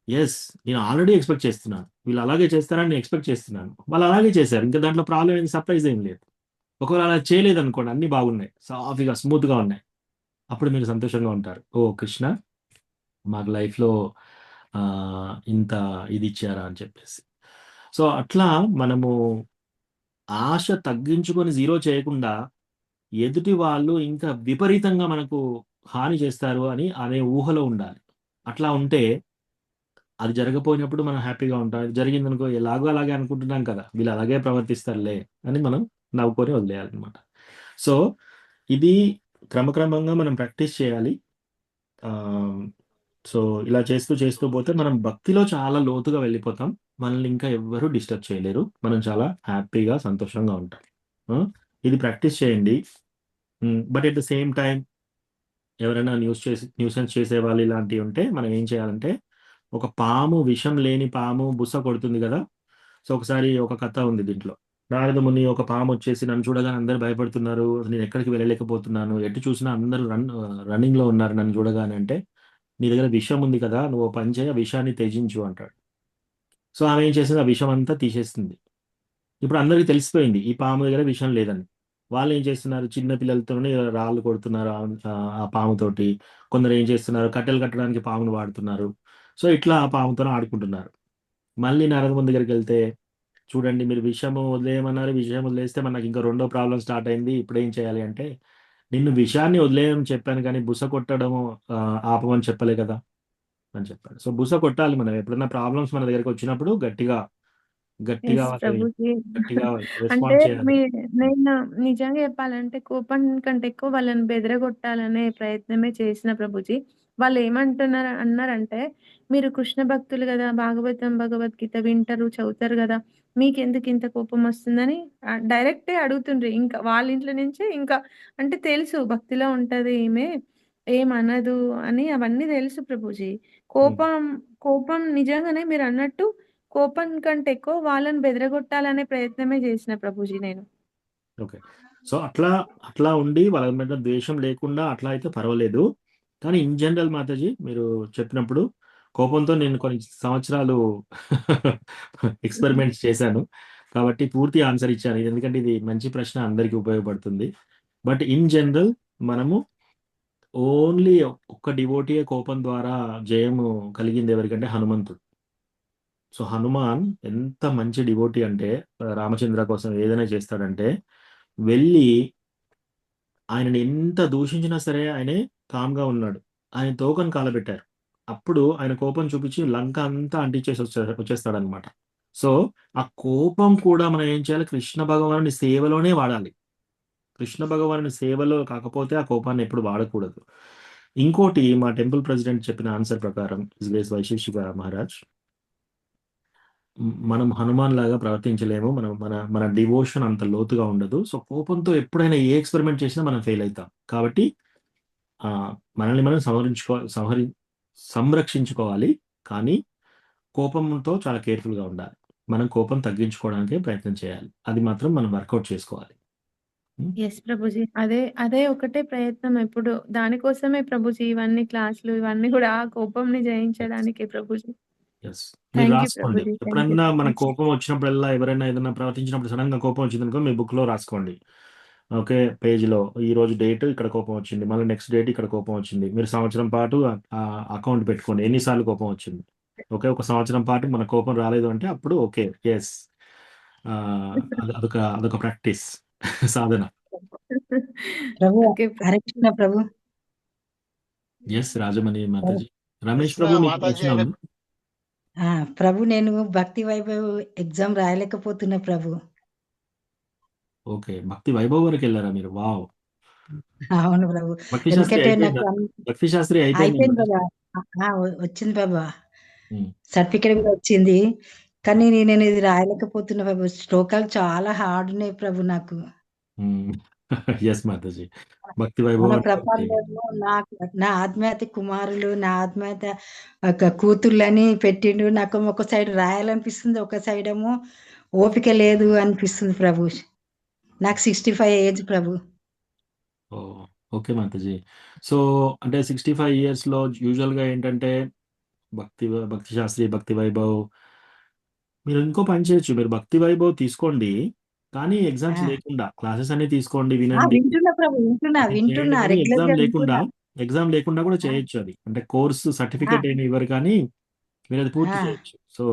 యెస్, నేను ఆల్రెడీ ఎక్స్‌పెక్ట్ చేస్తున్నాను. వీళ్ళు అలాగే చేస్తారని నేను ఎక్స్‌పెక్ట్ చేస్తున్నాను. వాళ్ళు అలాగే చేశారు. ఇంకా దాంట్లో ప్రాబ్లమ్ ఏం, సర్ప్రైజ్ ఏం లేదు. ఒకవేళ అలా చేయలేదనుకోండి, అన్నీ బాగున్నాయి, సాఫీగా స్మూత్‌గా ఉన్నాయి, అప్పుడు మీరు సంతోషంగా ఉంటారు. కృష్ణ మాకు లైఫ్‌లో ఇంత ఇది ఇచ్చారా అని చెప్పేసి. సో అట్లా మనము ఆశ తగ్గించుకొని జీరో చేయకుండా, ఎదుటి వాళ్ళు ఇంకా విపరీతంగా మనకు హాని చేస్తారు అనే ఊహలో ఉండాలి. అట్లా ఉంటే అది జరగపోయినప్పుడు మనం హ్యాపీగా ఉంటాం. అది జరిగిందనుకో, ఎలాగో అలాగే అనుకుంటున్నాం కదా, వీళ్ళు అలాగే ప్రవర్తిస్తారులే అని మనం నవ్వుకొని వదిలేయాలన్నమాట. సో ఇది క్రమక్రమంగా మనం ప్రాక్టీస్ చేయాలి. సో ఇలా చేస్తూ చేస్తూ పోతే మనం భక్తిలో చాలా లోతుగా వెళ్ళిపోతాం. మనల్ని ఇంకా ఎవ్వరూ డిస్టర్బ్ చేయలేరు. మనం చాలా హ్యాపీగా సంతోషంగా ఉంటాం. ఇది ప్రాక్టీస్ చేయండి. But at the same time ఎవరైనా న్యూసెన్స్ చేసేవాళ్ళు ఇలాంటివి ఉంటే మనం ఏం చేయాలంటే, ఒక పాము, విషం లేని పాము బుస కొడుతుంది కదా. సో ఒకసారి ఒక కథ ఉంది దీంట్లో. నారద ముని, ఒక పాము వచ్చేసి నన్ను చూడగానే అందరూ భయపడుతున్నారు, నేను ఎక్కడికి వెళ్ళలేకపోతున్నాను, ఎటు చూసినా అందరూ రన్నింగ్ లో ఉన్నారు నన్ను చూడగానే. అంటే, నీ దగ్గర విషం ఉంది కదా, నువ్వు పని చేయి, ఆ విషాన్ని త్యజించు అంటాడు. సో ఆమె ఏం చేసింది, ఆ విషం అంతా తీసేస్తుంది. ఇప్పుడు అందరికీ తెలిసిపోయింది ఈ పాము దగ్గర విషం లేదని. వాళ్ళు ఏం చేస్తున్నారు, చిన్న పిల్లలతోనే రాళ్ళు కొడుతున్నారు ఆ పాముతోటి. కొందరు ఏం చేస్తున్నారు, కట్టెలు కట్టడానికి పామును వాడుతున్నారు. సో ఇట్లా ఆ పాముతో ఆడుకుంటున్నారు. మళ్ళీ నారద ముని దగ్గరికి వెళ్తే, చూడండి మీరు విషము వదిలేయమన్నారు, విషయం వదిలేస్తే మనకి ఇంకా రెండో ప్రాబ్లం స్టార్ట్ అయింది, ఇప్పుడు ఏం చేయాలి అంటే, నిన్ను విషాన్ని వదిలేయమని చెప్పాను కానీ బుస కొట్టడం ఆపమని చెప్పలే కదా. అని చెప్పాడు. సో బుస కొట్టాలి మనం ఎప్పుడైనా ప్రాబ్లమ్స్ మన దగ్గరికి వచ్చినప్పుడు గట్టిగా ఎస్ ప్రభుజీ. గట్టిగా అంటే రెస్పాండ్ చేయాలి. నేను నిజంగా చెప్పాలంటే కోపం కంటే ఎక్కువ వాళ్ళని బెదరగొట్టాలనే ప్రయత్నమే చేసిన ప్రభుజీ. వాళ్ళు అన్నారంటే, మీరు కృష్ణ భక్తులు కదా, భాగవతం భగవద్గీత వింటారు, చదువుతారు కదా, మీకెందుకు ఇంత కోపం వస్తుందని డైరెక్టే అడుగుతుండ్రు. ఇంకా వాళ్ళ ఇంట్లో నుంచే ఇంకా అంటే తెలుసు భక్తిలో ఉంటది ఈమె, ఏమనదు అని అవన్నీ తెలుసు ప్రభుజీ. కోపం కోపం నిజంగానే మీరు అన్నట్టు కోపం కంటే ఎక్కువ వాళ్ళని బెదరగొట్టాలనే ప్రయత్నమే చేసిన ప్రభుజీ నేను. ఓకే. సో అట్లా ఉండి వాళ్ళ మీద ద్వేషం లేకుండా అట్లా అయితే పర్వాలేదు. కానీ ఇన్ జనరల్ మాతాజీ మీరు చెప్పినప్పుడు కోపంతో నేను కొన్ని సంవత్సరాలు ఎక్స్పెరిమెంట్స్ చేశాను. కాబట్టి పూర్తి ఆన్సర్ ఇచ్చాను. ఎందుకంటే ఇది మంచి ప్రశ్న, అందరికీ ఉపయోగపడుతుంది. బట్ ఇన్ జనరల్ మనము ఓన్లీ ఒక్క డివోటీయే కోపం ద్వారా జయము కలిగింది ఎవరికంటే హనుమంతుడు. సో హనుమాన్ ఎంత మంచి డివోటీ అంటే రామచంద్ర కోసం ఏదైనా చేస్తాడంటే వెళ్ళి ఆయనని ఎంత దూషించినా సరే ఆయనే కామ్గా ఉన్నాడు. ఆయన తోకను కాలబెట్టారు. అప్పుడు ఆయన కోపం చూపించి లంక అంతా అంటించేసి వచ్చేస్తాడనమాట. సో ఆ కోపం కూడా మనం ఏం చేయాలి, కృష్ణ భగవానుని సేవలోనే వాడాలి. కృష్ణ భగవానుని సేవలో కాకపోతే ఆ కోపాన్ని ఎప్పుడు వాడకూడదు. ఇంకోటి మా టెంపుల్ ప్రెసిడెంట్ చెప్పిన ఆన్సర్ ప్రకారం ఇస్ వైశేషిక మహారాజ్, మనం హనుమాన్ లాగా ప్రవర్తించలేము. మన డివోషన్ అంత లోతుగా ఉండదు. సో కోపంతో ఎప్పుడైనా ఏ ఎక్స్పెరిమెంట్ చేసినా మనం ఫెయిల్ అవుతాం. కాబట్టి మనల్ని మనం సంరక్షించుకోవాలి. కానీ కోపంతో చాలా కేర్ఫుల్గా ఉండాలి. మనం కోపం తగ్గించుకోవడానికి ప్రయత్నం చేయాలి. అది మాత్రం మనం వర్కౌట్ చేసుకోవాలి. ఎస్ ప్రభుజీ. అదే ఒకటే ప్రయత్నం ఎప్పుడు. దానికోసమే ప్రభుజీ ఇవన్నీ క్లాసులు ఇవన్నీ కూడా ఆ కోపంని జయించడానికే ప్రభుజీ. ఎస్, మీరు థ్యాంక్ యూ రాసుకోండి. ప్రభుజీ. ఎప్పుడన్నా మన కోపం వచ్చినప్పుడల్లా, ఎవరైనా ఏదైనా ప్రవర్తించినప్పుడు సడన్ గా కోపం వచ్చింది అనుకో, మీ బుక్ లో రాసుకోండి. ఓకే, పేజీలో ఈ రోజు డేట్ ఇక్కడ కోపం వచ్చింది, మళ్ళీ నెక్స్ట్ డేట్ ఇక్కడ కోపం వచ్చింది. మీరు సంవత్సరం పాటు అకౌంట్ పెట్టుకోండి ఎన్నిసార్లు కోపం వచ్చింది. ఓకే, ఒక సంవత్సరం పాటు మన కోపం రాలేదు అంటే అప్పుడు ఓకే, ఎస్, అదొక ప్రాక్టీస్ సాధన. ప్రభు ఓకే హరే కృష్ణ ప్రభు. ఎస్ రాజమణి మాతాజీ. రమేష్ ప్రభు మీకు ప్రశ్న ఉంది? ప్రభు నేను భక్తి వైభవ్ ఎగ్జామ్ రాయలేకపోతున్నా ప్రభు. ఓకే, భక్తి వైభవ్ వరకు వెళ్ళారా మీరు? వావ్. అవును ప్రభు. భక్తి శాస్త్రి ఎందుకంటే అయిపోయిందా? నాకు భక్తి శాస్త్రి అయిపోయింది అయిపోయింది. బాబా. వచ్చింది బాబా, సర్టిఫికేట్ కూడా వచ్చింది. కానీ నేను ఇది రాయలేకపోతున్నా ప్రభు. శ్లోకాలు చాలా హార్డ్ ఉన్నాయి ప్రభు నాకు. ఎస్ మాతాజీ, భక్తి వైభవ్ మన అంటే ప్రపంచంలో నా ఆత్మీయత కుమారులు, నా ఆత్మీయత కూతుళ్ళని పెట్టిండు. నాకు ఒక సైడ్ రాయాలనిపిస్తుంది, ఒక సైడ్ ఏమో ఓపిక లేదు అనిపిస్తుంది ప్రభు. నాకు 65 ఏజ్ ప్రభు. ఓకే మాతాజీ. సో అంటే 65 years లో యూజువల్ గా ఏంటంటే భక్తి శాస్త్రి, భక్తి వైభవ్, మీరు ఇంకో పని చేయొచ్చు. మీరు భక్తి వైభవ్ తీసుకోండి, కానీ ఎగ్జామ్స్ లేకుండా క్లాసెస్ అన్ని తీసుకోండి, వినండి, వింటున్నా ప్రభు, వింటున్నా రెగ్యులర్ ఎగ్జామ్ గా లేకుండా వింటున్నా. కూడా చేయొచ్చు. అది అంటే కోర్సు సర్టిఫికేట్ ఏమి ఇవ్వరు, కానీ మీరు అది పూర్తి చేయొచ్చు. సో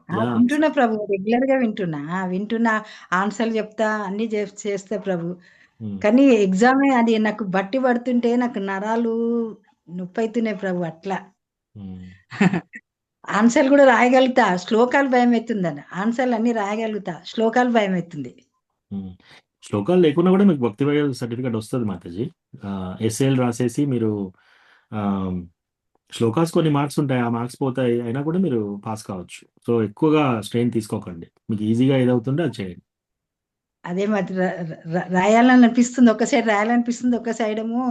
వింటున్నా ప్రభు, రెగ్యులర్ గా వింటున్నా ఆన్సర్లు చెప్తా, అన్ని చేస్తా ప్రభు. కానీ ఎగ్జామ్ అది నాకు బట్టి పడుతుంటే నాకు నరాలు నొప్పి అవుతున్నాయి ప్రభు. అట్లా ఆన్సర్లు కూడా రాయగలుగుతా, శ్లోకాలు భయం అవుతుందని. ఆన్సర్లు అన్ని రాయగలుగుతా, శ్లోకాలు భయం అవుతుంది. శ్లోకాలు లేకుండా కూడా మీకు భక్తి వైభవ్ సర్టిఫికేట్ వస్తుంది మాతాజీ. ఎస్ఏలు రాసేసి మీరు శ్లోకాస్ కొన్ని మార్క్స్ ఉంటాయి, ఆ మార్క్స్ పోతాయి, అయినా కూడా మీరు పాస్ కావచ్చు. సో ఎక్కువగా స్ట్రెయిన్ తీసుకోకండి, మీకు ఈజీగా ఏదవుతుందో అది చేయండి. అదే మరి రాయాలని అనిపిస్తుంది, ఒక సైడ్ రాయాలనిపిస్తుంది, ఒక సైడ్ ఏమో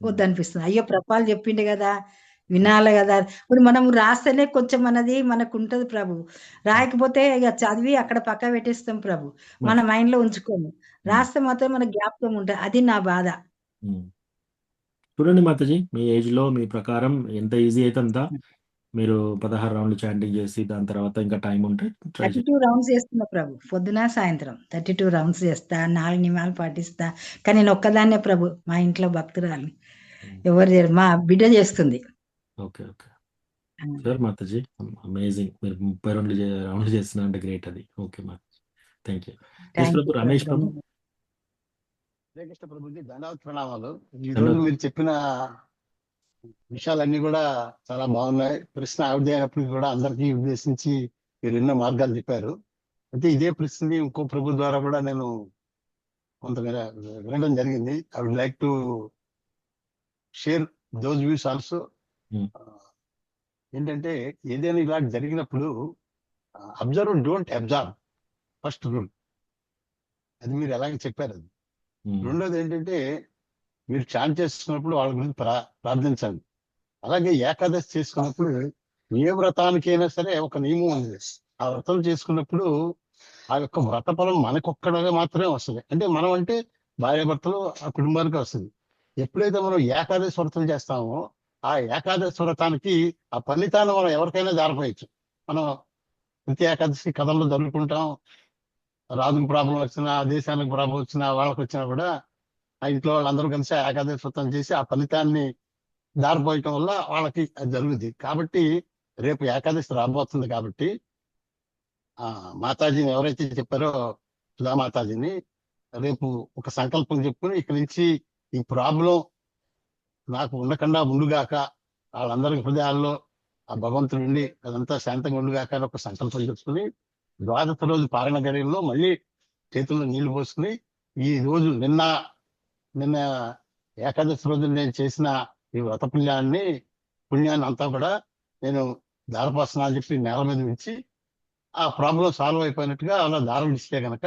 వద్దనిపిస్తుంది. అయ్యో ప్రభాలు చెప్పిండే కదా, వినాలి కదా. ఇప్పుడు మనం రాస్తేనే కొంచెం మనది మనకు ఉంటది ప్రభు. రాయకపోతే ఇక చదివి అక్కడ పక్క పెట్టేస్తాం ప్రభు, మన మైండ్ లో ఉంచుకోము. రాస్తే మాత్రం మన జ్ఞాపకం ఉంటుంది. అది నా బాధ. చూడండి మాతాజీ, మీ ఏజ్ లో మీ ప్రకారం ఎంత ఈజీ అయితే అంత మీరు 16 రౌండ్లు చాంటింగ్ చేసి దాని తర్వాత ఇంకా టైం ఉంటే ట్రై 32 రౌండ్స్ చేస్తున్నా ప్రభు, పొద్దున సాయంత్రం 32 రౌండ్స్ చేస్తా, 4 నియమాలు పాటిస్తా. కానీ నేను ఒక్కదాన్నే ప్రభు, మా ఇంట్లో భక్తురాలు ఎవరు చేయరు, మా బిడ్డ చేస్తుంది. ఓకే ఓకే సార్ మాతాజీ, అమేజింగ్. మీరు 32 రౌండ్లు చేస్తున్నా అంటే గ్రేట్ అది. ఓకే మాతాజీ, థ్యాంక్ యూ. రమేష్ ప్రభు. శ్రీకృష్ణ ప్రభుజీ ధన్యవాద ప్రణామాలు. ఈ రోజు మీరు చెప్పిన విషయాలన్నీ కూడా చాలా బాగున్నాయి. ప్రశ్న ఆవిడ అయినప్పటికీ కూడా అందరికీ ఉద్దేశించి మీరు ఎన్నో మార్గాలు చెప్పారు. అయితే ఇదే ప్రశ్నని ఇంకో ప్రభు ద్వారా కూడా నేను కొంత వినడం జరిగింది. I would like to share those views also. ఏంటంటే ఏదైనా ఇలా జరిగినప్పుడు observe don't observe first rule. అది మీరు ఎలాగే చెప్పారు. అది రెండోది ఏంటంటే మీరు చాంట్ చేసుకున్నప్పుడు వాళ్ళ గురించి ప్రార్థించండి. అలాగే ఏకాదశి చేసుకున్నప్పుడు ఏ వ్రతానికైనా సరే ఒక నియమం ఉంది. ఆ వ్రతం చేసుకున్నప్పుడు ఆ యొక్క వ్రత ఫలం మనకొక్కడగా మాత్రమే వస్తుంది. అంటే మనం అంటే భార్యాభర్తలు ఆ కుటుంబానికి వస్తుంది. ఎప్పుడైతే మనం ఏకాదశి వ్రతం చేస్తామో ఆ ఏకాదశి వ్రతానికి ఆ ఫలితాన్ని మనం ఎవరికైనా జారపోయచ్చు. మనం ప్రతి ఏకాదశి కథల్లో జరుపుకుంటాం. రాజుకు ప్రాబ్లం వచ్చినా, దేశానికి ప్రాబ్లం వచ్చినా, వాళ్ళకి వచ్చినా కూడా ఆ ఇంట్లో వాళ్ళందరూ కలిసి ఏకాదశి వ్రతం చేసి ఆ ఫలితాన్ని దారిపోయటం వల్ల వాళ్ళకి అది జరుగుతుంది. కాబట్టి రేపు ఏకాదశి రాబోతుంది. కాబట్టి మాతాజీని ఎవరైతే చెప్పారో సుధా మాతాజీని రేపు ఒక సంకల్పం చెప్పుకుని ఇక్కడి నుంచి ఈ ప్రాబ్లం నాకు ఉండకుండా ఉండుగాక, వాళ్ళందరి హృదయాల్లో ఆ భగవంతుడి అదంతా శాంతంగా ఉండుగాక అని ఒక సంకల్పం చెప్పుకుని ద్వాదశ రోజు పారణ గడియల్లో మళ్ళీ చేతుల్లో నీళ్లు పోసుకుని ఈ రోజు నిన్న ఏకాదశి రోజు నేను చేసిన ఈ వ్రత పుణ్యాన్ని అంతా కూడా నేను దారపోస్తున్నా అని చెప్పి నేల మీద ఉంచి ఆ ప్రాబ్లం సాల్వ్ అయిపోయినట్టుగా అలా దారం ఇస్తే కనుక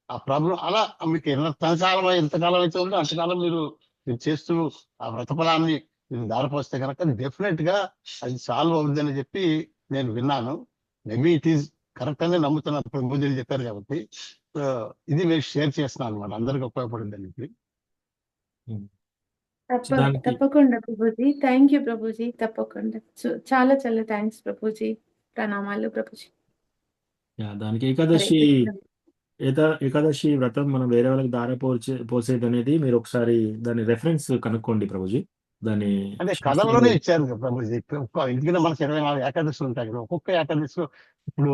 ఆ ప్రాబ్లం అలా మీకు ఎంతకాలం అయితే ఉందో అంతకాలం మీరు చేస్తూ ఆ వ్రత ఫలాన్ని మీరు దారపోస్తే కనుక డెఫినెట్ గా అది సాల్వ్ అవుతుందని చెప్పి నేను విన్నాను. మేబీ ఇట్ ఈస్ కరెక్ట్ అని నమ్ముతున్నాను. ప్రభుజీలు చెప్పారు కాబట్టి ఇది నేను షేర్ చేస్తున్నాను అనమాట. అందరికి ఉపయోగపడిందని చెప్పి. తప్పకుండా ప్రభుజీ. Thank you Prabhuji. తప్పకుండా. చాలా చాలా థ్యాంక్స్ ప్రభుజీ. ప్రణామాలు ప్రభుజీ. దానికి ఏకాదశి వ్రతం మనం వేరే వాళ్ళకి పోసేది అనేది మీరు ఒకసారి దాని రెఫరెన్స్ కనుక్కోండి ప్రభుజీ. దాన్ని అంటే కథల్లోనే ఇచ్చారు ప్రభుజీ. ఎందుకంటే మనకి 24 ఏకాదశులు ఉంటాయి కదా. ఒక్కొక్క ఏకాదశిలో ఇప్పుడు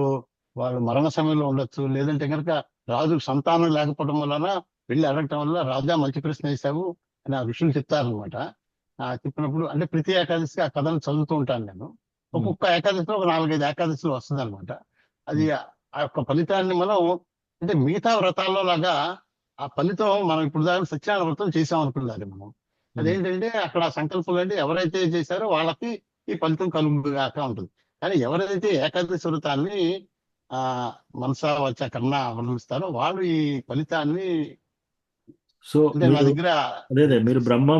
వాళ్ళు మరణ సమయంలో ఉండొచ్చు, లేదంటే కనుక రాజు సంతానం లేకపోవడం వలన వెళ్ళి అడగటం వల్ల రాజా మంచి ప్రశ్న వేశావు అని ఆ ఋషులు చెప్తారనమాట. చెప్పినప్పుడు అంటే ప్రతి ఏకాదశి ఆ కథను చదువుతూ ఉంటాను నేను. ఒక్కొక్క ఏకాదశిలో ఒక 4-5 ఏకాదశిలో వస్తుంది అనమాట. అది ఆ యొక్క ఫలితాన్ని మనం అంటే మిగతా వ్రతాల్లో లాగా ఆ ఫలితం మనం ఇప్పుడు దాకా సత్యనారాయణ వ్రతం చేసాం అనుకున్నది మనం. అదేంటంటే అక్కడ సంకల్పం అంటే ఎవరైతే చేశారో వాళ్ళకి ఈ ఫలితం కలుగుగాక ఉంటుంది. కానీ ఎవరైతే ఏకాదశి వ్రతాన్ని మనసా వచ్చ కన్నా అవలంబిస్తారో వాళ్ళు ఈ ఫలితాన్ని సో నా దగ్గర అదే మీరు బ్రహ్మ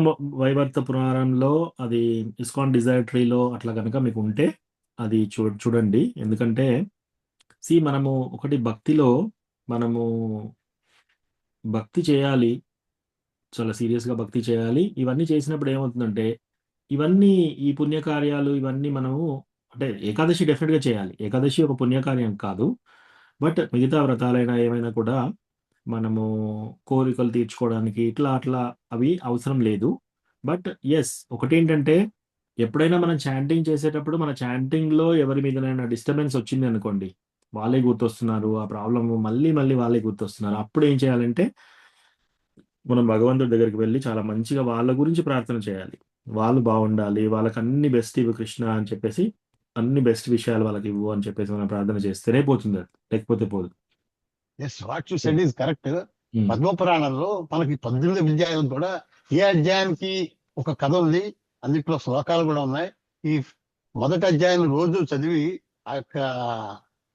వైవర్త పురాణంలో అది ఇస్కాన్ డిజైర్ ట్రీలో అట్లా కనుక మీకు ఉంటే అది చూడండి. ఎందుకంటే మనము ఒకటి భక్తిలో మనము భక్తి చేయాలి, చాలా సీరియస్గా భక్తి చేయాలి. ఇవన్నీ చేసినప్పుడు ఏమవుతుందంటే ఇవన్నీ ఈ పుణ్యకార్యాలు ఇవన్నీ మనము అంటే ఏకాదశి డెఫినెట్గా చేయాలి. ఏకాదశి ఒక పుణ్యకార్యం కాదు. బట్ మిగతా వ్రతాలైనా ఏమైనా కూడా మనము కోరికలు తీర్చుకోవడానికి ఇట్లా అట్లా అవి అవసరం లేదు. బట్ ఒకటేంటంటే ఎప్పుడైనా మనం చాంటింగ్ చేసేటప్పుడు మన చాంటింగ్లో ఎవరి మీదనైనా డిస్టర్బెన్స్ వచ్చింది అనుకోండి, వాళ్ళే గుర్తొస్తున్నారు, ఆ ప్రాబ్లమ్ మళ్ళీ మళ్ళీ వాళ్ళే గుర్తొస్తున్నారు. అప్పుడు ఏం చేయాలంటే మనం భగవంతుడి దగ్గరికి వెళ్ళి చాలా మంచిగా వాళ్ళ గురించి ప్రార్థన చేయాలి. వాళ్ళు బాగుండాలి, వాళ్ళకి అన్ని బెస్ట్ ఇవ్వు కృష్ణ అని చెప్పేసి, అన్ని బెస్ట్ విషయాలు వాళ్ళకి ఇవ్వు అని చెప్పేసి మనం ప్రార్థన చేస్తేనే పోతుంది, అది లేకపోతే పోదు. What you said is correct. పద్మపురాణంలో మనకి 18 అధ్యాయాలు కూడా ఏ అధ్యాయానికి ఒక కథ ఉంది, అందులో శ్లోకాలు కూడా ఉన్నాయి. ఈ మొదటి అధ్యాయం రోజు చదివి ఆ యొక్క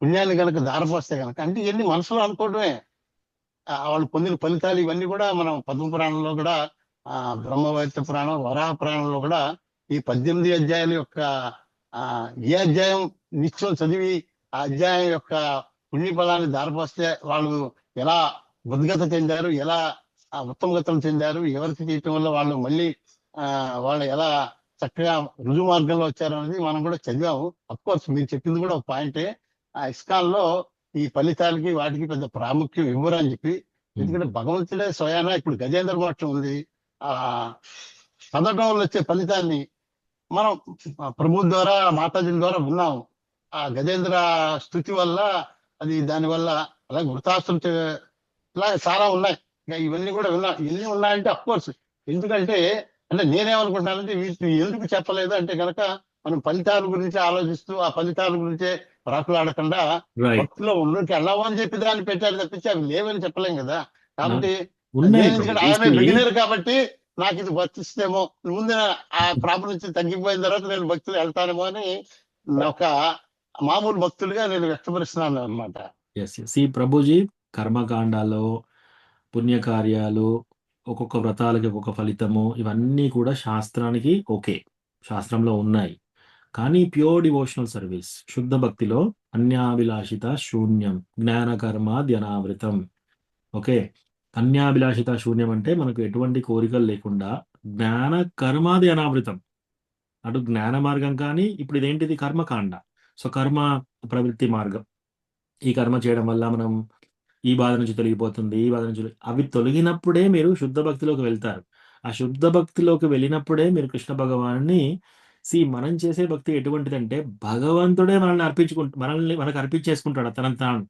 పుణ్యాన్ని కనుక దారపోస్తే కనుక అంటే ఇవన్నీ మనసులో అనుకోవడమే. వాళ్ళు పొందిన ఫలితాలు ఇవన్నీ కూడా మనం పద్మపురాణంలో కూడా బ్రహ్మవైద్య పురాణం, వరాహ పురాణంలో కూడా ఈ 18 అధ్యాయుల యొక్క ఏ అధ్యాయం నిత్యం చదివి ఆ అధ్యాయం యొక్క పుణ్యఫలాన్ని దారిపోస్తే వాళ్ళు ఎలా ఉద్గత చెందారు, ఎలా ఉత్తమగతం చెందారు, ఎవరికి చేయటం వల్ల వాళ్ళు మళ్ళీ వాళ్ళు ఎలా చక్కగా రుజువు మార్గంలో వచ్చారు అనేది మనం కూడా చదివాము. అఫ్కోర్స్ మీరు చెప్పింది కూడా ఒక పాయింటే. ఆ ఇస్కాన్ లో ఈ ఫలితాలకి వాటికి పెద్ద ప్రాముఖ్యం ఇవ్వరు అని చెప్పి, ఎందుకంటే భగవంతుడే స్వయాన ఇప్పుడు గజేంద్ర మోక్షం ఉంది, ఆ చదవటం వల్ల వచ్చే ఫలితాన్ని మనం ప్రభు ద్వారా మాతాజీ ద్వారా విన్నాము. ఆ గజేంద్ర స్థుతి వల్ల అది దానివల్ల అలాగే వృతాస్తులు ఇలా చాలా ఉన్నాయి. ఇవన్నీ కూడా విన్నాం. ఇవన్నీ ఉన్నాయంటే అఫ్కోర్స్ ఎందుకంటే అంటే నేనేమనుకుంటున్నానంటే వీటిని ఎందుకు చెప్పలేదు అంటే కనుక మనం ఫలితాల గురించి ఆలోచిస్తూ ఆ ఫలితాల గురించే రాకులాడకుండా రైట్ భక్తిలో ఉన్నట్టు వెళ్ళావు అని చెప్పి దాన్ని పెట్టారు తప్పించి అవి లేవని చెప్పలేం కదా. కాబట్టి ఉన్నాయి నేను ప్రభు ఎందుకంటే ఆయన See, బిగినర్ కాబట్టి నాకు ఇది వర్తిస్తేమో, ముందు ఆ ప్రాబ్లం నుంచి తగ్గిపోయిన తర్వాత నేను భక్తులు వెళ్తానేమో అని ఒక మామూలు భక్తులుగా నేను వ్యక్తపరుస్తున్నాను అనమాట. సి ప్రభుజీ కర్మకాండాలు, పుణ్యకార్యాలు, ఒక్కొక్క వ్రతాలకి ఒక్కొక్క ఫలితము, ఇవన్నీ కూడా శాస్త్రానికి ఓకే, శాస్త్రంలో ఉన్నాయి. కానీ ప్యూర్ డివోషనల్ సర్వీస్, శుద్ధ భక్తిలో అన్యాభిలాషిత శూన్యం, జ్ఞాన కర్మ ధ్యానావృతం. ఓకే, అన్యాభిలాషిత శూన్యం అంటే మనకు ఎటువంటి కోరికలు లేకుండా జ్ఞాన కర్మాది అనావృతం. అటు జ్ఞాన మార్గం, కానీ ఇప్పుడు ఇదేంటిది కర్మకాండ. సో కర్మ ప్రవృత్తి మార్గం, ఈ కర్మ చేయడం వల్ల మనం ఈ బాధ నుంచి తొలగిపోతుంది, ఈ బాధ నుంచి అవి తొలగినప్పుడే మీరు శుద్ధ భక్తిలోకి వెళ్తారు. ఆ శుద్ధ భక్తిలోకి వెళ్ళినప్పుడే మీరు కృష్ణ భగవాన్ని మనం చేసే భక్తి ఎటువంటిదంటే భగవంతుడే మనకు అర్పించేసుకుంటాడు తనని తాను.